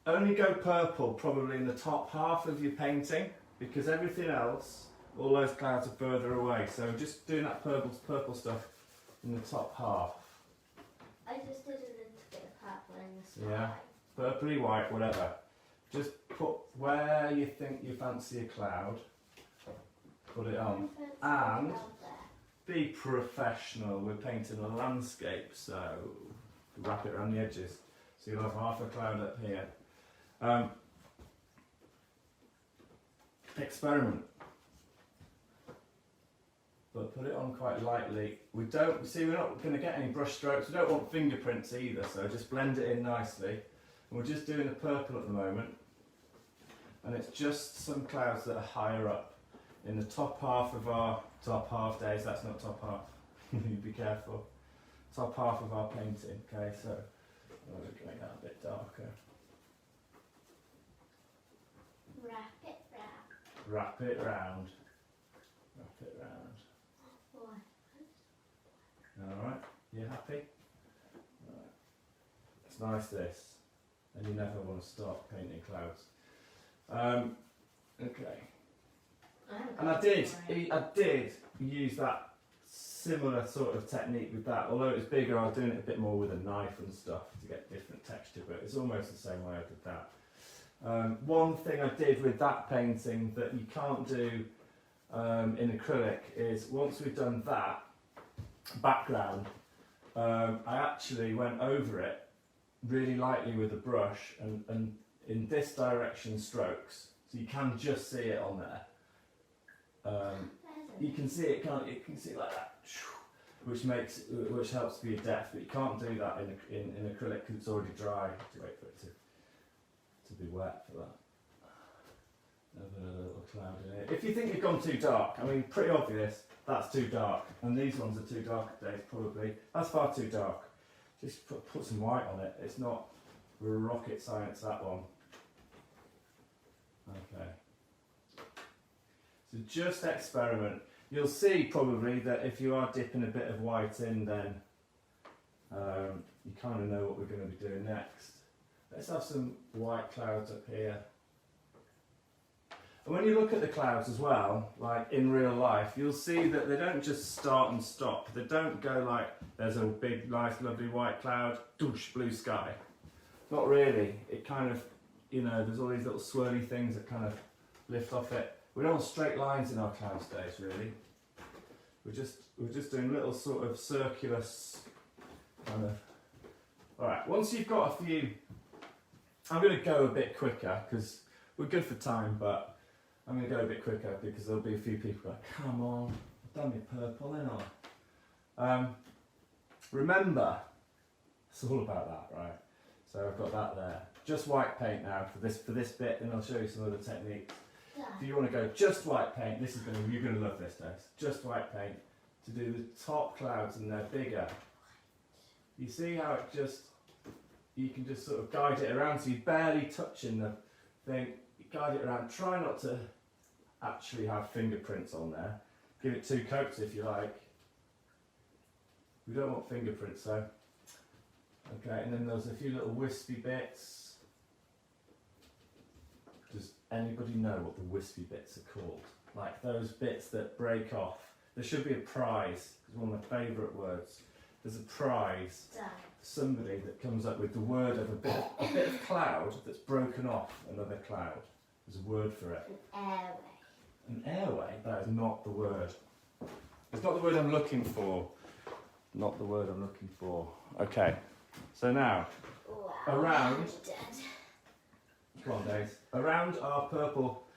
Speaker 1: Only go purple probably in the top half of your painting, because everything else, all those clouds are further away. So just doing that purple stuff in the top half.
Speaker 2: I just did a little bit of purple in the sky.
Speaker 1: Yeah, purpley, white, whatever. Just put where you think you fancy a cloud, put it on. And be professional. We're painting a landscape, so wrap it around the edges. So you'll have half a cloud up here. Experiment, but put it on quite lightly. We're not going to get any brush strokes. We don't want fingerprints either, so just blend it in nicely. And we're just doing the purple at the moment, and it's just some clouds that are higher up in the top half of our days. That's not top half. Be careful. Top half of our painting. Okay, so we'll make that a bit darker. Wrap it round. Wrap it round. Alright, you happy? Right. It's nice this. And you never want to stop painting clouds. Okay. And I did use that similar sort of technique with that. Although it was bigger, I was doing it a bit more with a knife and stuff to get different texture, but it's almost the same way I did that. One thing I did with that painting that you can't do in acrylic is once we've done that background, I actually went over it really lightly with a brush and in this direction strokes, so you can just see it on there. You can see it, can't you? You can see it like that, which helps for your depth, but you can't do that in acrylic because it's already dry. You have to wait for it to be wet for that. Another little cloud in it. If you think you've gone too dark, I mean, pretty obvious, that's too dark. And these ones are too dark today, probably. That's far too dark. Just put some white on it. It's not rocket science, that one. Okay. So just experiment. You'll see probably that if you are dipping a bit of white in, then you kind of know what we're going to be doing next. Let's have some white clouds up here. And when you look at the clouds as well, like in real life, you'll see that they don't just start and stop. They don't go like, there's a big, nice, lovely white cloud, doosh, blue sky. Not really. It kind of, there's all these little swirly things that kind of lift off it. We don't want straight lines in our clouds days, really. We're just doing little sort of circular kind of. All right, once you've got a few, I'm going to go a bit quicker because we're good for time, but I'm going to go a bit quicker because there'll be a few people like, come on, I've done my purple, ain't I? Remember, it's all about that, right? So I've got that there. Just white paint now for this bit, and I'll show you some other techniques. Yeah. If you want to go just white paint, you're going to love this, Des. Just white paint to do the top clouds, and they're bigger. You see how it you can just sort of guide it around, so you're barely touching the thing. You guide it around. Try not to actually have fingerprints on there. Give it 2 coats if you like. We don't want fingerprints though. Okay, and then there's a few little wispy bits. Does anybody know what the wispy bits are called? Like those bits that break off. There should be a prize. It's one of my favourite words. There's a prize. Somebody that comes up with the word of a bit of cloud that's broken off another cloud. There's a word for it.
Speaker 2: An airway.
Speaker 1: An airway? That is not the word. It's not the word I'm looking for. Not the word I'm looking for. Okay. So now, around. Come on, Days. Around our purple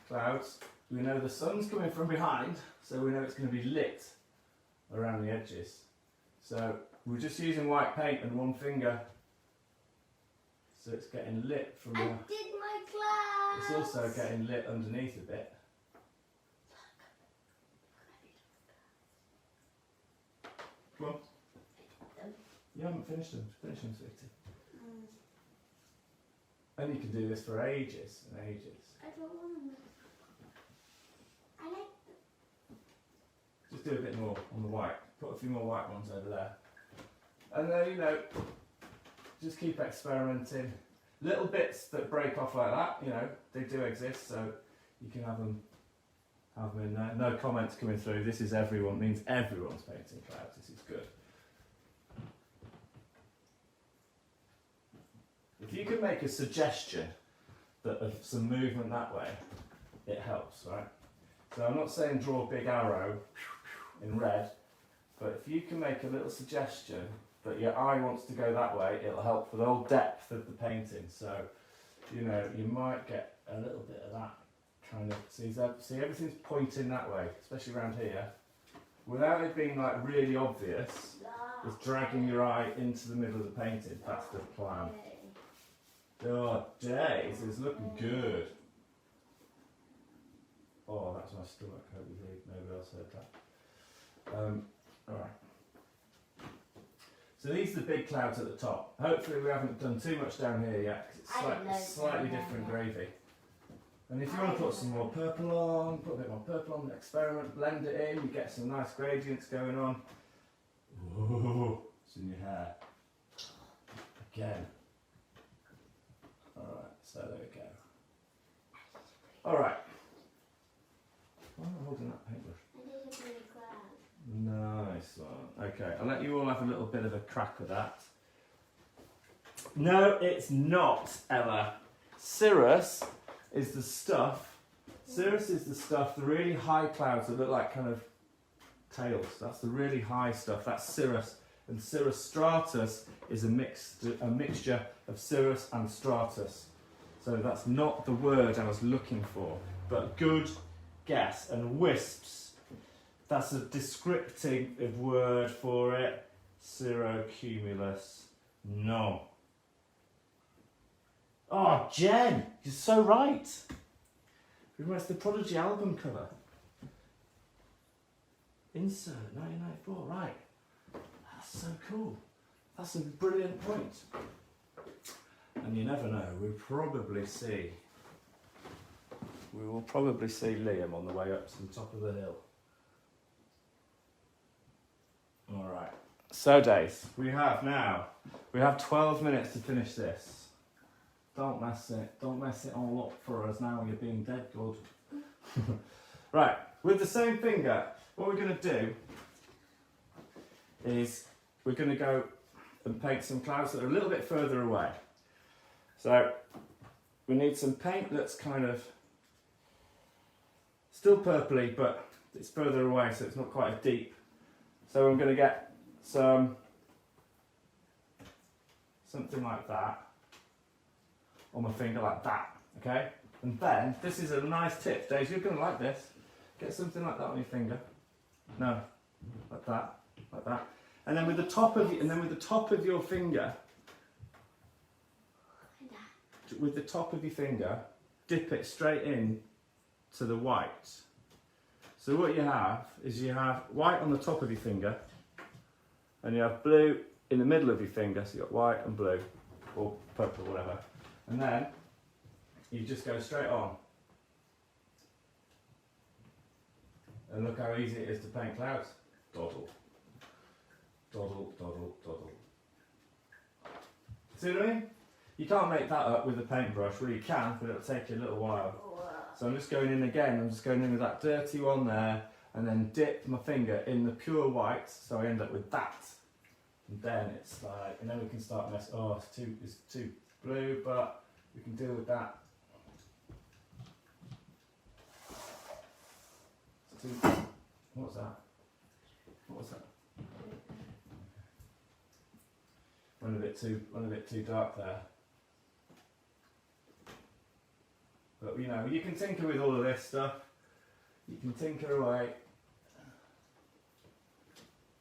Speaker 1: clouds, we know the sun's coming from behind, so we know it's going to be lit around the edges. So we're just using white paint and one finger, so it's getting lit from
Speaker 2: I
Speaker 1: the...
Speaker 2: did my clouds.
Speaker 1: It's also getting lit underneath a bit. Come on. You haven't finished them. Finish them, sweetie. And you can do this for ages and ages.
Speaker 2: I don't want to. I like.
Speaker 1: Just do a bit more on the white. Put a few more white ones over there. And then, you know, just keep experimenting. Little bits that break off like that, you know, they do exist, so you can have them in there. No comments coming through. This is everyone, means everyone's painting clouds. This is good. If you can make a suggestion that of some movement that way, it helps, right? So I'm not saying draw a big arrow in red, but if you can make a little suggestion that your eye wants to go that way, it'll help for the whole depth of the painting. So, you know, you might get a little bit of that kind of, see everything's pointing that way, especially around here. Without it being like really obvious, it's dragging your eye into the middle of the painting. That's the plan. Oh, days, it's looking good. Oh, that's my stomach. Hope nobody else heard that. Alright. So these are the big clouds at the top. Hopefully we haven't done too much down here yet, because it's slightly different gravy. And if you want to put some more purple on, put a bit more purple on, experiment, blend it in, you get some nice gradients going on. Whoa, it's in your hair. Again. Alright, so there we go. Alright. Why am I holding that paintbrush?
Speaker 2: I did a pretty cloud.
Speaker 1: Nice one. Okay, I'll let you all have a little bit of a crack with that. No, it's not, Ella. Cirrus is the stuff. Cirrus is the stuff, the really high clouds that look like kind of tails. That's the really high stuff. That's cirrus. And cirrus stratus is a mixture of cirrus and stratus. So that's not the word I was looking for, but good guess. And wisps, that's a descriptive word for it. Cirrocumulus. No. Oh, Jen, you're so right. It's the Prodigy album cover. Insert 1994, right. That's so cool. That's a brilliant point. And you never know, we will probably see Liam on the way up to the top of the hill. Alright. So Dace, we have 12 minutes to finish this. Don't mess it all up for us now, you're being dead good. Right, with the same finger, what we're going to do is we're going to go and paint some clouds that are a little bit further away. So we need some paint that's kind of still purpley, but it's further away, so it's not quite as deep. So I'm going to get something like that on my finger, like that, okay? And then, this is a nice tip, Dave, you're going to like this. Get something like that on your finger. No, like that, like that. And then with the top of your finger, dip it straight in to the white. So what you have is you have white on the top of your finger, and you have blue in the middle of your finger, so you've got white and blue, or purple, whatever. And then you just go straight on. And look how easy it is to paint clouds. Doddle. Doddle, doddle, doddle. See what I mean? You can't make that up with a paintbrush. Well, you can, but it'll take you a little while. So I'm just going in again. I'm just going in with that dirty one there, and then dip my finger in the pure white, so I end up with that. And then it's like, and then we can start messing. Oh, it's too blue, but we can deal with that. What was that? What was that? Went a bit too dark there. But you know, you can tinker with all of this stuff. You can tinker away.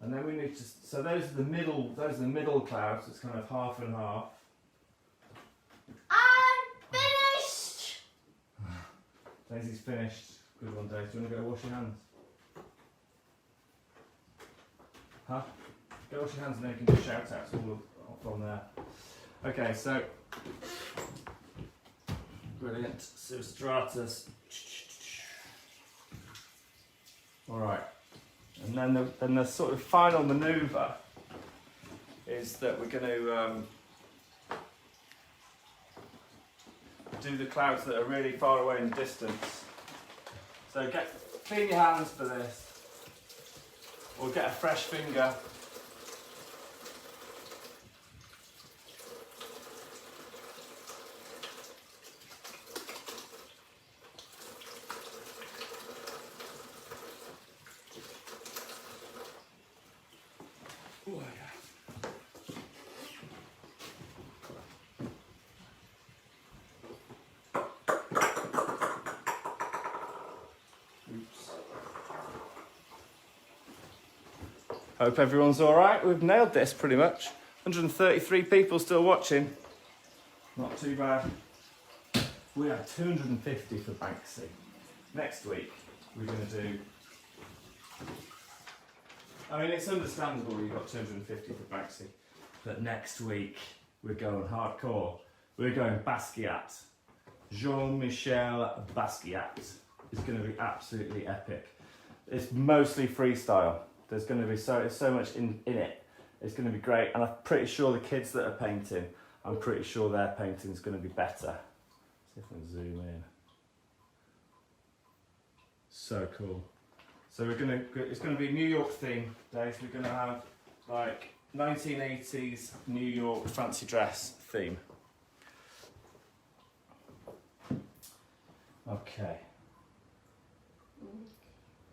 Speaker 1: And then we need to, so those are the middle clouds, it's kind of half and half.
Speaker 2: I'm finished!
Speaker 1: Daisy's finished. Good one, Daisy. Do you want to go wash your hands? Huh? Go wash your hands and then you can do shout outs all from there. Okay, so brilliant. Substratus. Alright. And then the sort of final manoeuvre is that we're going to do the clouds that are really far away in the distance. So clean your hands for this, or get a fresh finger. Hope everyone's alright. We've nailed this pretty much. 133 people still watching. Not too bad. We have 250 for Banksy. Next week we're going to do... I mean, it's understandable you've got 250 for Banksy. But next week we're going hardcore. We're going Basquiat. Jean-Michel Basquiat. It's going to be absolutely epic. It's mostly freestyle. There's going to be so much in it. It's going to be great, and I'm pretty sure the kids that are painting, I'm pretty sure their painting is going to be better. See if I can zoom in. So cool. So it's going to be New York theme days. We're going to have like 1980s New York fancy dress theme. Okay.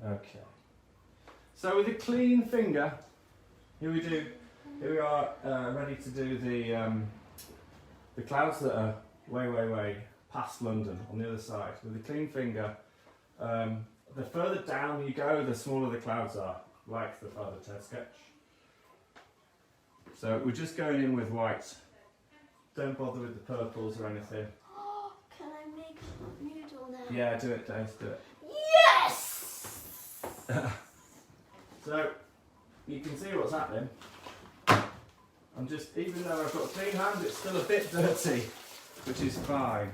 Speaker 1: Okay. So with a clean finger, here we are ready to do the clouds that are way past London on the other side. With a clean finger, the further down you go, the smaller the clouds are, like the Father Ted sketch. So we're just going in with white. Don't bother with the purples or anything.
Speaker 2: Oh, can I make a noodle now?
Speaker 1: Yeah, do it, Dave, do it.
Speaker 2: Yes!
Speaker 1: So, you can see what's happening. I'm just, even though I've got clean hands, it's still a bit dirty, which is fine.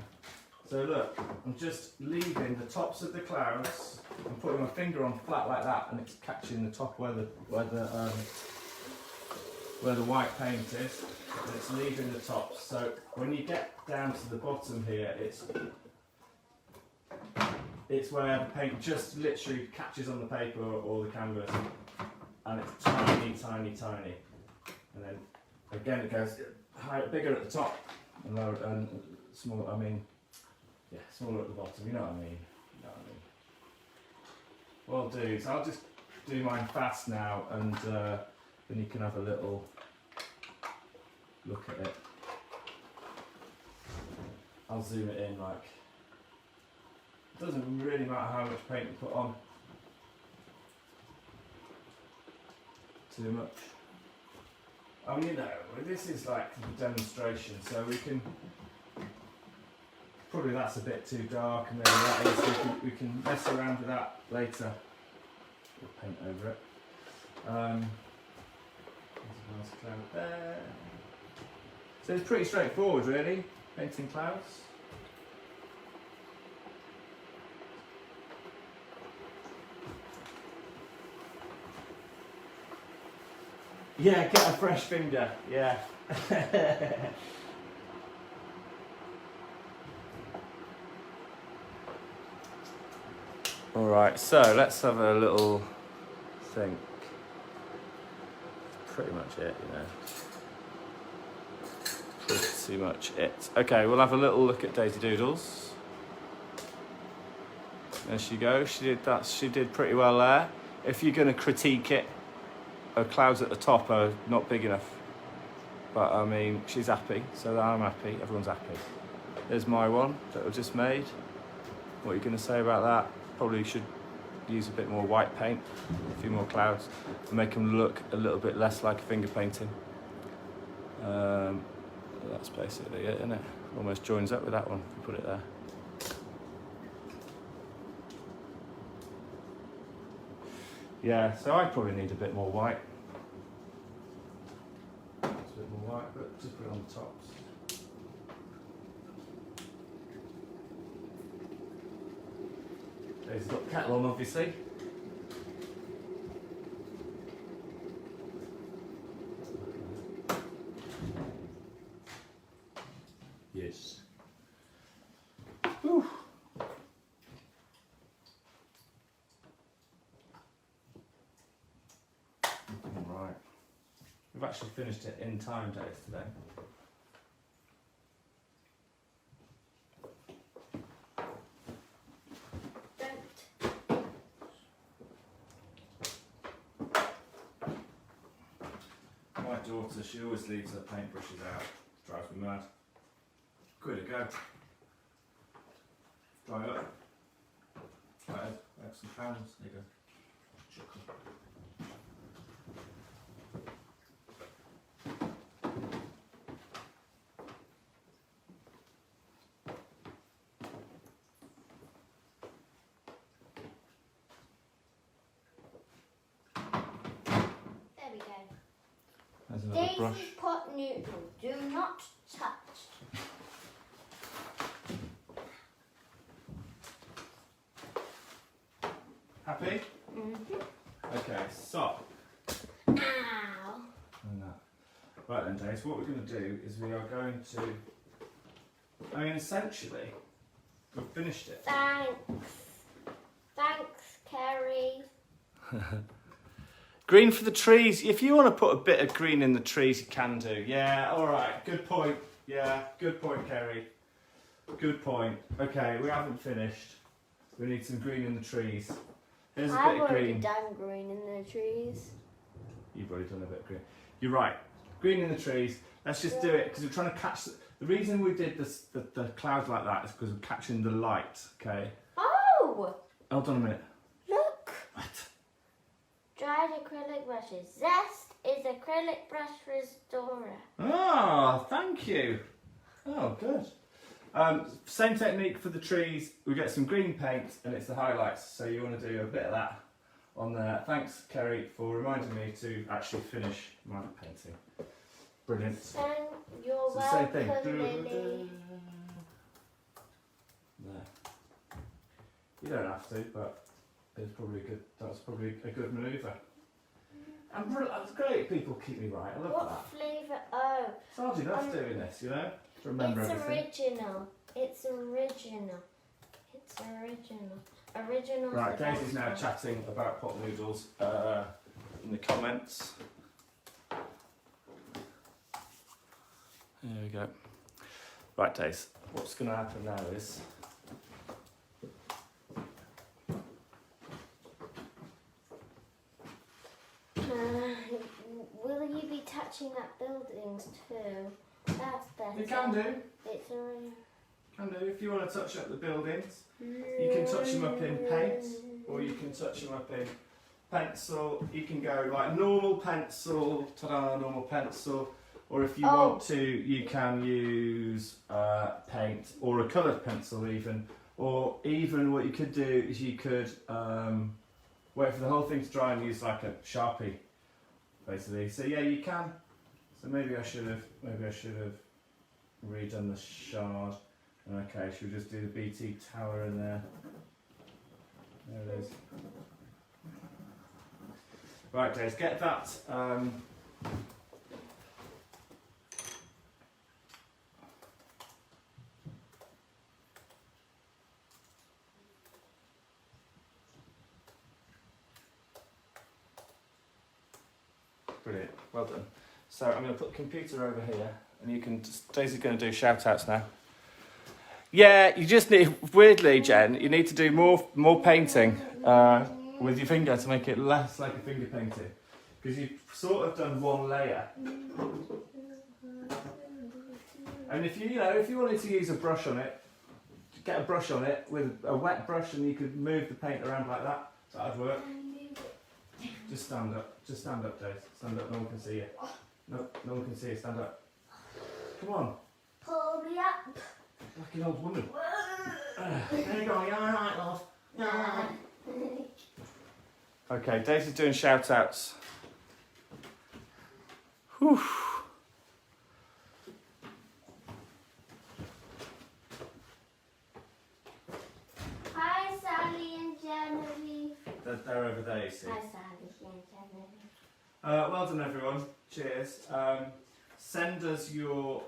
Speaker 1: So look, I'm just leaving the tops of the clouds. I'm putting my finger on flat like that, and it's catching the top where the white paint is, and it's leaving the tops. So when you get down to the bottom here, it's where the paint just literally catches on the paper or the canvas, and it's tiny, tiny, tiny. And then again it goes bigger at the top and lower and smaller. I mean, yeah, smaller at the bottom. You know what I mean? You know what I mean? Well, dudes, I'll just do mine fast now, and then you can have a little look at it. I'll zoom it in like. It doesn't really matter how much paint you put on. Too much. I mean, you know, this is like a demonstration, so we can. Probably that's a bit too dark, and maybe that is. We can mess around with that later. We'll paint over it. There's a nice cloud there. So it's pretty straightforward, really, painting clouds. Yeah, get a fresh finger, yeah. Alright, so let's have a little think. Pretty much it, you know. Pretty much it. Okay, we'll have a little look at Daisy Doodles. There she goes, she did pretty well there. If you're going to critique it, her clouds at the top are not big enough, but I mean, she's happy, so I'm happy, everyone's happy. There's my one that I just made. What are you going to say about that? Probably should use a bit more white paint, a few more clouds, and make them look a little bit less like a finger painting. That's basically it, isn't it? Almost joins up with that one, if you put it there. Yeah, so I probably need a bit more white. Just a bit more white, but just put it on the tops. There's got the kettle on, obviously. Yes. Whew. Right. We've actually finished it in time, Dave, today. My daughter, she always leaves her paintbrushes out. Drives me mad. Good to go. Dry up. Right, have some pounds. There you go. Chocolate.
Speaker 2: There we go.
Speaker 1: There's another brush.
Speaker 2: Daisy pot noodle. Do not touch.
Speaker 1: Happy? Okay, so.
Speaker 2: Ow.
Speaker 1: And that. Right then, Dave, what we're going to do is we are going to. I mean, essentially, we've finished it.
Speaker 2: Thanks. Thanks, Kerry.
Speaker 1: Green for the trees. If you want to put a bit of green in the trees, you can do. Yeah, alright, good point. Yeah, good point, Kerry. Good point. Okay, we haven't finished. We need some green in the trees. Here's a
Speaker 2: I've
Speaker 1: bit of
Speaker 2: already
Speaker 1: green.
Speaker 2: done green in the trees.
Speaker 1: You've already done a bit of green. You're right. Green in the trees. Let's just do it because we're trying to catch. The reason we did this, the clouds like that is because we're catching the light. Okay.
Speaker 2: Oh!
Speaker 1: Hold on a minute.
Speaker 2: Look!
Speaker 1: What?
Speaker 2: Dried acrylic brushes. Zest is acrylic brush restorer.
Speaker 1: Oh, thank you. Oh, good. Same technique for the trees. We get some green paint and it's the highlights. So you want to do a bit of that on there. Thanks, Kerry, for reminding me to actually finish my painting. Brilliant.
Speaker 2: And you're
Speaker 1: It's the same
Speaker 2: welcome,
Speaker 1: thing.
Speaker 2: Lily.
Speaker 1: There. You don't have to, but it's probably good. That's probably a good manoeuvre. And that's great. People keep me right. I love
Speaker 2: What
Speaker 1: that.
Speaker 2: flavour? Oh,
Speaker 1: It's hard enough doing this, you know. To remember
Speaker 2: it's
Speaker 1: everything.
Speaker 2: original. It's original. It's original. Original.
Speaker 1: Right, Daisy's now chatting about pot noodles in the comments. There we go. Right, Daisy, what's going to happen now is
Speaker 2: will you be touching that buildings too? That's better.
Speaker 1: you can do.
Speaker 2: It's already.
Speaker 1: Can do. If you want to touch up the buildings, you can touch them up in paint, or you can touch them up in pencil. You can go like normal pencil, ta-da, normal pencil. Or if you want to, you can use paint or a coloured pencil even. Or even what you could do is you could wait for the whole thing to dry and use like a Sharpie, basically. So yeah, you can. So maybe I should have redone the shard. Okay, should we just do the BT tower in there? There it is. Right, Dave, get that. Brilliant, well done. So I'm going to put the computer over here, and you can. Daisy's going to do shout outs now. Yeah, you just need, weirdly, Jen, you need to do more painting with your finger to make it less like a finger painting. Because you've sort of done one layer. And if you wanted to use a brush on it, get a brush on it with a wet brush and you could move the paint around like that. That'd work. Just stand up. Just stand up, Daisy. Stand up. No one can see you. No one can see you. Stand up. Come on.
Speaker 2: Pull me up.
Speaker 1: Like an old woman. There you go. You're all right, love. You're all right. Okay, Daisy's doing shout outs. Whew.
Speaker 2: Hi, Sally and Genevieve.
Speaker 1: They're over there, you see.
Speaker 2: Hi, Sally and Genevieve.
Speaker 1: Well done, everyone. Cheers. Send us your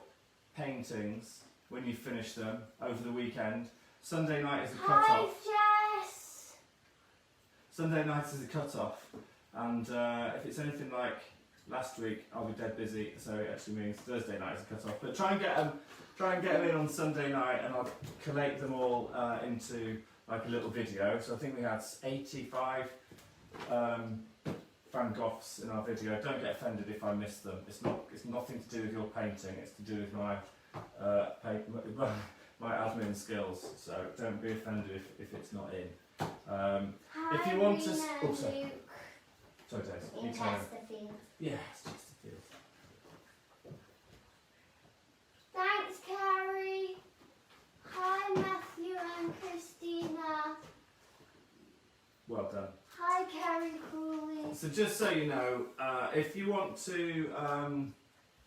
Speaker 1: paintings when you finish them over the weekend. Sunday night is a
Speaker 2: Hi,
Speaker 1: cut-off.
Speaker 2: Jess.
Speaker 1: Sunday night is a cut-off, and if it's anything like last week, I'll be dead busy. So it actually means Thursday night is a cut-off. But try and get them in on Sunday night, and I'll collate them all into like a little video. So I think we had 85 Van Goghs in our video. Don't get offended if I miss them. It's nothing to do with your painting. It's to do with my my admin skills. So don't be offended if it's not in.
Speaker 2: Hi,
Speaker 1: if you want to,
Speaker 2: Rena and
Speaker 1: sorry,
Speaker 2: Luke
Speaker 1: sorry, Des.
Speaker 2: in
Speaker 1: You tell them.
Speaker 2: Chesterfield.
Speaker 1: Yeah, it's just a field.
Speaker 2: Thanks, Carrie. Hi, Matthew and Christina.
Speaker 1: Well done.
Speaker 2: Hi, Carrie Cooley.
Speaker 1: So just so you know, if you want to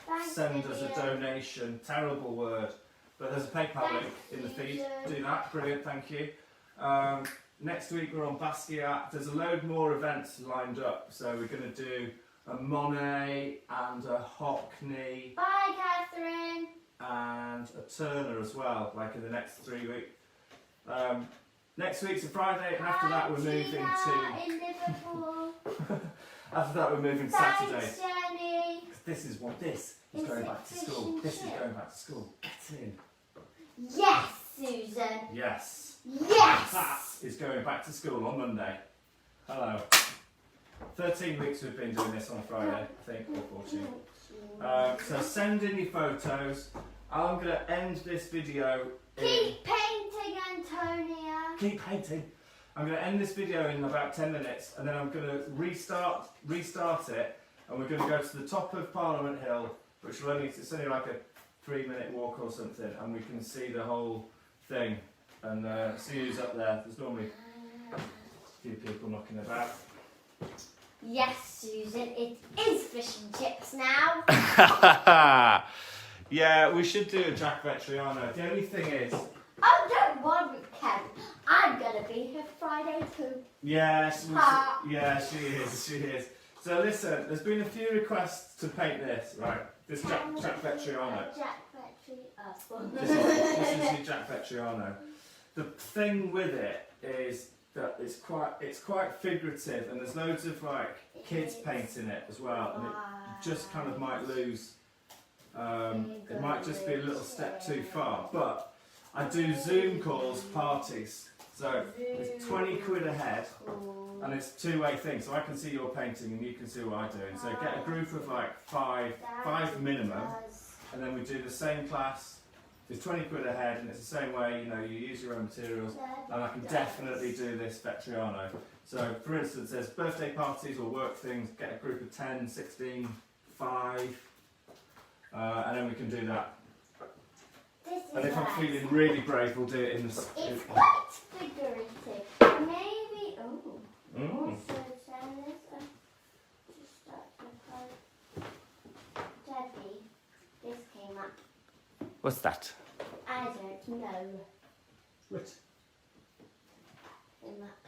Speaker 2: Thanks,
Speaker 1: send us a
Speaker 2: Vivian.
Speaker 1: donation, terrible word, but there's a PayPal
Speaker 2: Thanks,
Speaker 1: link in the feed.
Speaker 2: Susan.
Speaker 1: Do that, brilliant, thank you. Next week we're on Basquiat. There's a load more events lined up, so we're going to do a Monet and a Hockney
Speaker 2: Bye, Catherine.
Speaker 1: and a Turner as well, like in the next 3 weeks. Next week's a Friday, and after that we're moving
Speaker 2: Tina
Speaker 1: to.
Speaker 2: in Liverpool.
Speaker 1: After that we're moving to
Speaker 2: Thanks,
Speaker 1: Saturday.
Speaker 2: Jenny.
Speaker 1: This is
Speaker 2: Is
Speaker 1: going
Speaker 2: it
Speaker 1: back to
Speaker 2: fish
Speaker 1: school.
Speaker 2: and
Speaker 1: This is
Speaker 2: chip?
Speaker 1: going back to school. Get in.
Speaker 2: Yes, Susan.
Speaker 1: Yes.
Speaker 2: Yes.
Speaker 1: That is going back to school on Monday. Hello. 13 weeks we've been doing this on a Friday, I think, or 14. So send in your photos. I'm going to end this video in...
Speaker 2: Keep painting, Antonia.
Speaker 1: Keep painting. I'm going to end this video in about 10 minutes, and then I'm going to restart it, and we're going to go to the top of Parliament Hill, which will it's only like a 3-minute walk or something, and we can see the whole thing and see who's up there. There's normally a few people knocking about.
Speaker 2: Yes, Susan, it is fish and chips now.
Speaker 1: Yeah, we should do a Jack Vetriano. The only thing is...
Speaker 2: Oh, don't worry, Ken. I'm going to be here Friday too.
Speaker 1: Yes,
Speaker 2: Ha.
Speaker 1: yeah, she is. So listen, there's been a few requests to paint this, right? This Jack Vetriano.
Speaker 2: Jack Vetriano.
Speaker 1: This is your Jack Vetriano. The thing with it is that it's quite figurative, and there's loads of like kids painting it as well, and it just kind of might lose. It might just be a little step too far. But I do Zoom calls parties, so it's 20 quid a head, and it's a two-way thing. So I can see your painting and you can see what I'm doing. So get a group of like five minimum, and then we do the same class. It's 20 quid a head, and it's the same way, you know, you use your own materials, and I can definitely do this Vetriano. So, for instance, there's birthday parties or work things, get a group of 10, 16, 5, and then we can do that. And if I'm feeling really brave, we'll do it in the...
Speaker 2: It's quite figurative. Maybe, also send this up. Just start the card. Debbie, this came up.
Speaker 1: What's that?
Speaker 2: I don't know.
Speaker 1: What?
Speaker 2: In that.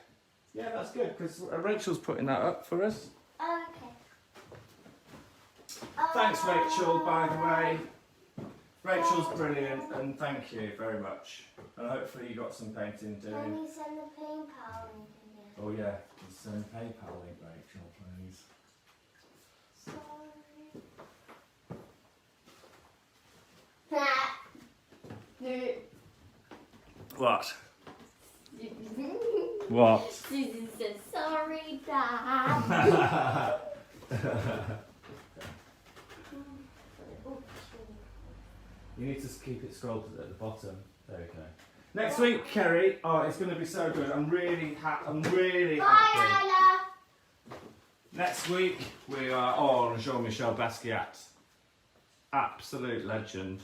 Speaker 1: Yeah, that's good, because Rachel's putting that up for us.
Speaker 2: Okay.
Speaker 1: Thanks, Rachel, by the way. Rachel's brilliant, and thank you very much. And hopefully you got some painting
Speaker 2: Can
Speaker 1: doing.
Speaker 2: you send the PayPal link in there?
Speaker 1: Oh yeah, send PayPal link, Rachel, please.
Speaker 2: Sorry.
Speaker 1: What? What?
Speaker 2: Susan says, sorry, Dad.
Speaker 1: You need to keep it scrolled at the bottom. There we go. Next week, Kerry, oh, it's going to be so good. I'm really happy.
Speaker 2: Bye, Isla.
Speaker 1: Next week, we are on Jean-Michel Basquiat. Absolute legend.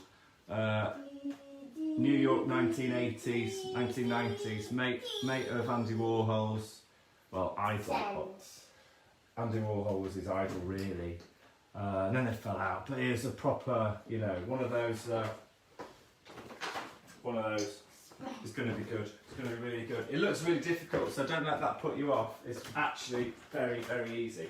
Speaker 1: New York 1980s, 1990s, mate of Andy Warhol's, well, idol. Andy Warhol was his idol, really. And then they fell out, but he was a proper, you know, one of those. It's going to be good. It's going to be really good. It looks really difficult, so don't let that put you off. It's actually very, very easy.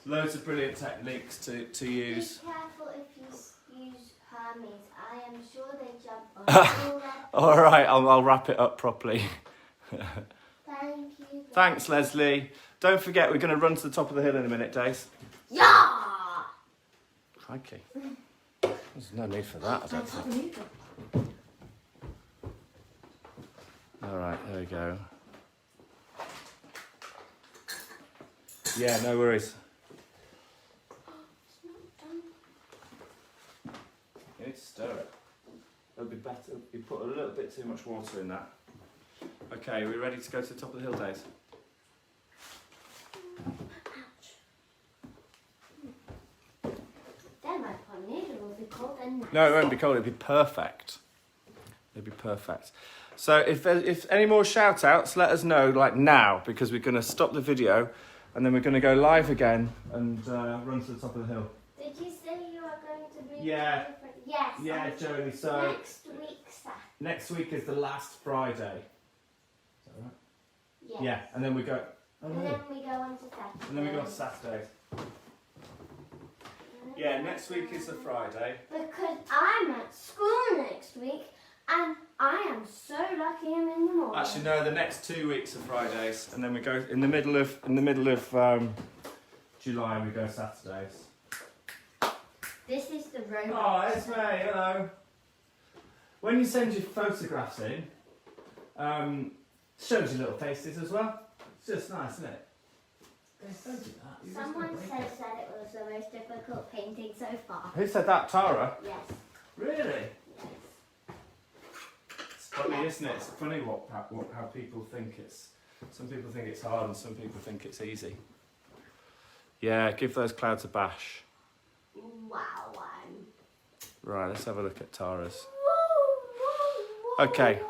Speaker 1: Loads of brilliant techniques to use.
Speaker 2: Be careful if you use Hermes. I am sure they jump on all
Speaker 1: All right, I'll wrap it up properly.
Speaker 2: Thank you.
Speaker 1: Thanks, Leslie. Don't forget, we're going to run to the top of the hill in a minute, Dace.
Speaker 2: Yeah!
Speaker 1: Crikey. There's no need for that, I don't think. All right, there we go. Yeah, no worries.
Speaker 2: It's not done.
Speaker 1: You need to stir it. It'll be better. You put a little bit too much water in that. Okay, are we ready to go to the top of the hill, Days?
Speaker 2: Then my tornado will be cold and nice.
Speaker 1: No, it won't be cold. It'll be perfect. It'll be perfect. So if any more shout outs, let us know like now, because we're going to stop the video and then we're going to go live again and run to the top of the hill.
Speaker 2: Did you say you are going to be
Speaker 1: Yeah.
Speaker 2: different? Yes.
Speaker 1: Yeah, Jodie. So
Speaker 2: Next week, Saturday.
Speaker 1: next week is the last Friday. Is that right?
Speaker 2: Yes.
Speaker 1: Yeah, and then we go. Oh,
Speaker 2: And
Speaker 1: no.
Speaker 2: then we go on to Saturday.
Speaker 1: And then we go on Saturdays. Yeah, next week is a Friday.
Speaker 2: Because I'm at school next week and I am so lucky I'm in the morning.
Speaker 1: Actually, no. The next 2 weeks are Fridays, and then we go in the middle of July. We go Saturdays.
Speaker 2: This is the road.
Speaker 1: Oh, it's me. Hello. When you send your photographs in, shows your little faces as well. It's just nice, isn't it? Don't do that. You're just
Speaker 2: Someone
Speaker 1: gonna break
Speaker 2: says
Speaker 1: it.
Speaker 2: that it was the most difficult painting so far.
Speaker 1: Who said that, Tara?
Speaker 2: Yes.
Speaker 1: Really?
Speaker 2: Yes.
Speaker 1: It's funny, isn't it? It's funny how people think it's. Some people think it's hard, and some people think it's easy. Yeah, give those clouds a bash.
Speaker 2: Wow.
Speaker 1: Right, let's have a look at Tara's.
Speaker 2: Woo.
Speaker 1: Okay.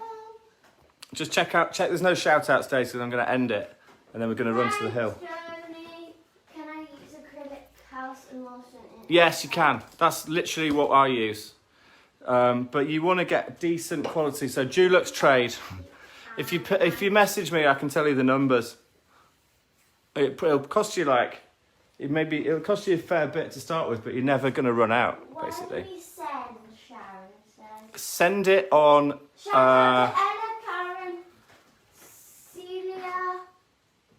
Speaker 1: Just check. There's no shout outs today, so I'm going to end it, and then we're going to run to the hill.
Speaker 2: Joni, can I use acrylic house emulsion in?
Speaker 1: Yes, you can. That's literally what I use. But you want to get decent quality. So Dulux Trade. If you message me, I can tell you the numbers. It'll cost you it'll cost you a fair bit to start with, but you're never going to run out, basically.
Speaker 2: What do we send, Sharon says?
Speaker 1: Send it on.
Speaker 2: Sharon, Ella, Karen, Celia,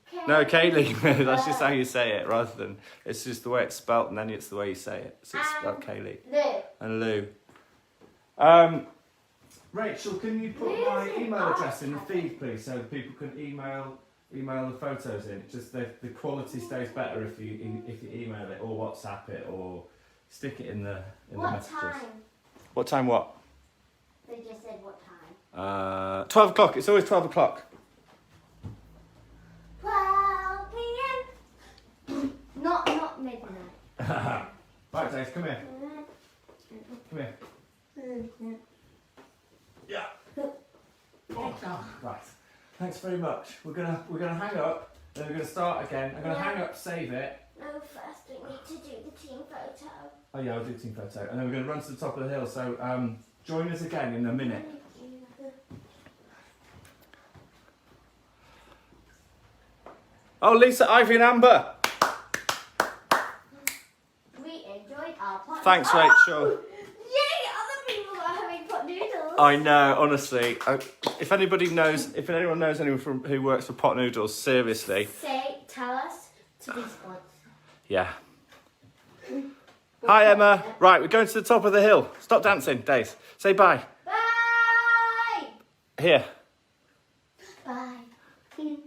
Speaker 2: Kate.
Speaker 1: No, Kaylee. That's just how you say it, rather than it's just the way it's spelt, and then it's the way you say it. So it's spelled Kaylee
Speaker 2: Lou.
Speaker 1: and Lou. Rachel, can you put my email address in the feed, please, so that people can email the photos in? It just the quality stays better if you email it or WhatsApp it or stick it in the messages.
Speaker 2: What time?
Speaker 1: What time? What?
Speaker 2: They just said what time.
Speaker 1: 12 o'clock. It's always 12 o'clock.
Speaker 2: 12 p.m. Not midnight.
Speaker 1: Right, Dave, come here. Come here. Yeah. Oh, God. Right. Thanks very much. We're gonna hang up, then we're gonna start again. I'm gonna hang up, save it.
Speaker 2: No, first we need to do the team photo.
Speaker 1: Oh yeah, I'll do team photo, and then we're gonna run to the top of the hill. So join us again in a minute. Oh, Lisa, Ivy, and Amber.
Speaker 2: We enjoyed our podcast.
Speaker 1: Thanks, Rachel.
Speaker 2: Yay! Other people are having pot noodles.
Speaker 1: I know, honestly. If anyone knows anyone who works for Pot Noodles, seriously.
Speaker 2: Tell us to be sponsored.
Speaker 1: Yeah. Hi, Emma. Right, we're going to the top of the hill. Stop dancing, Dave. Say bye.
Speaker 2: Bye!
Speaker 1: Here.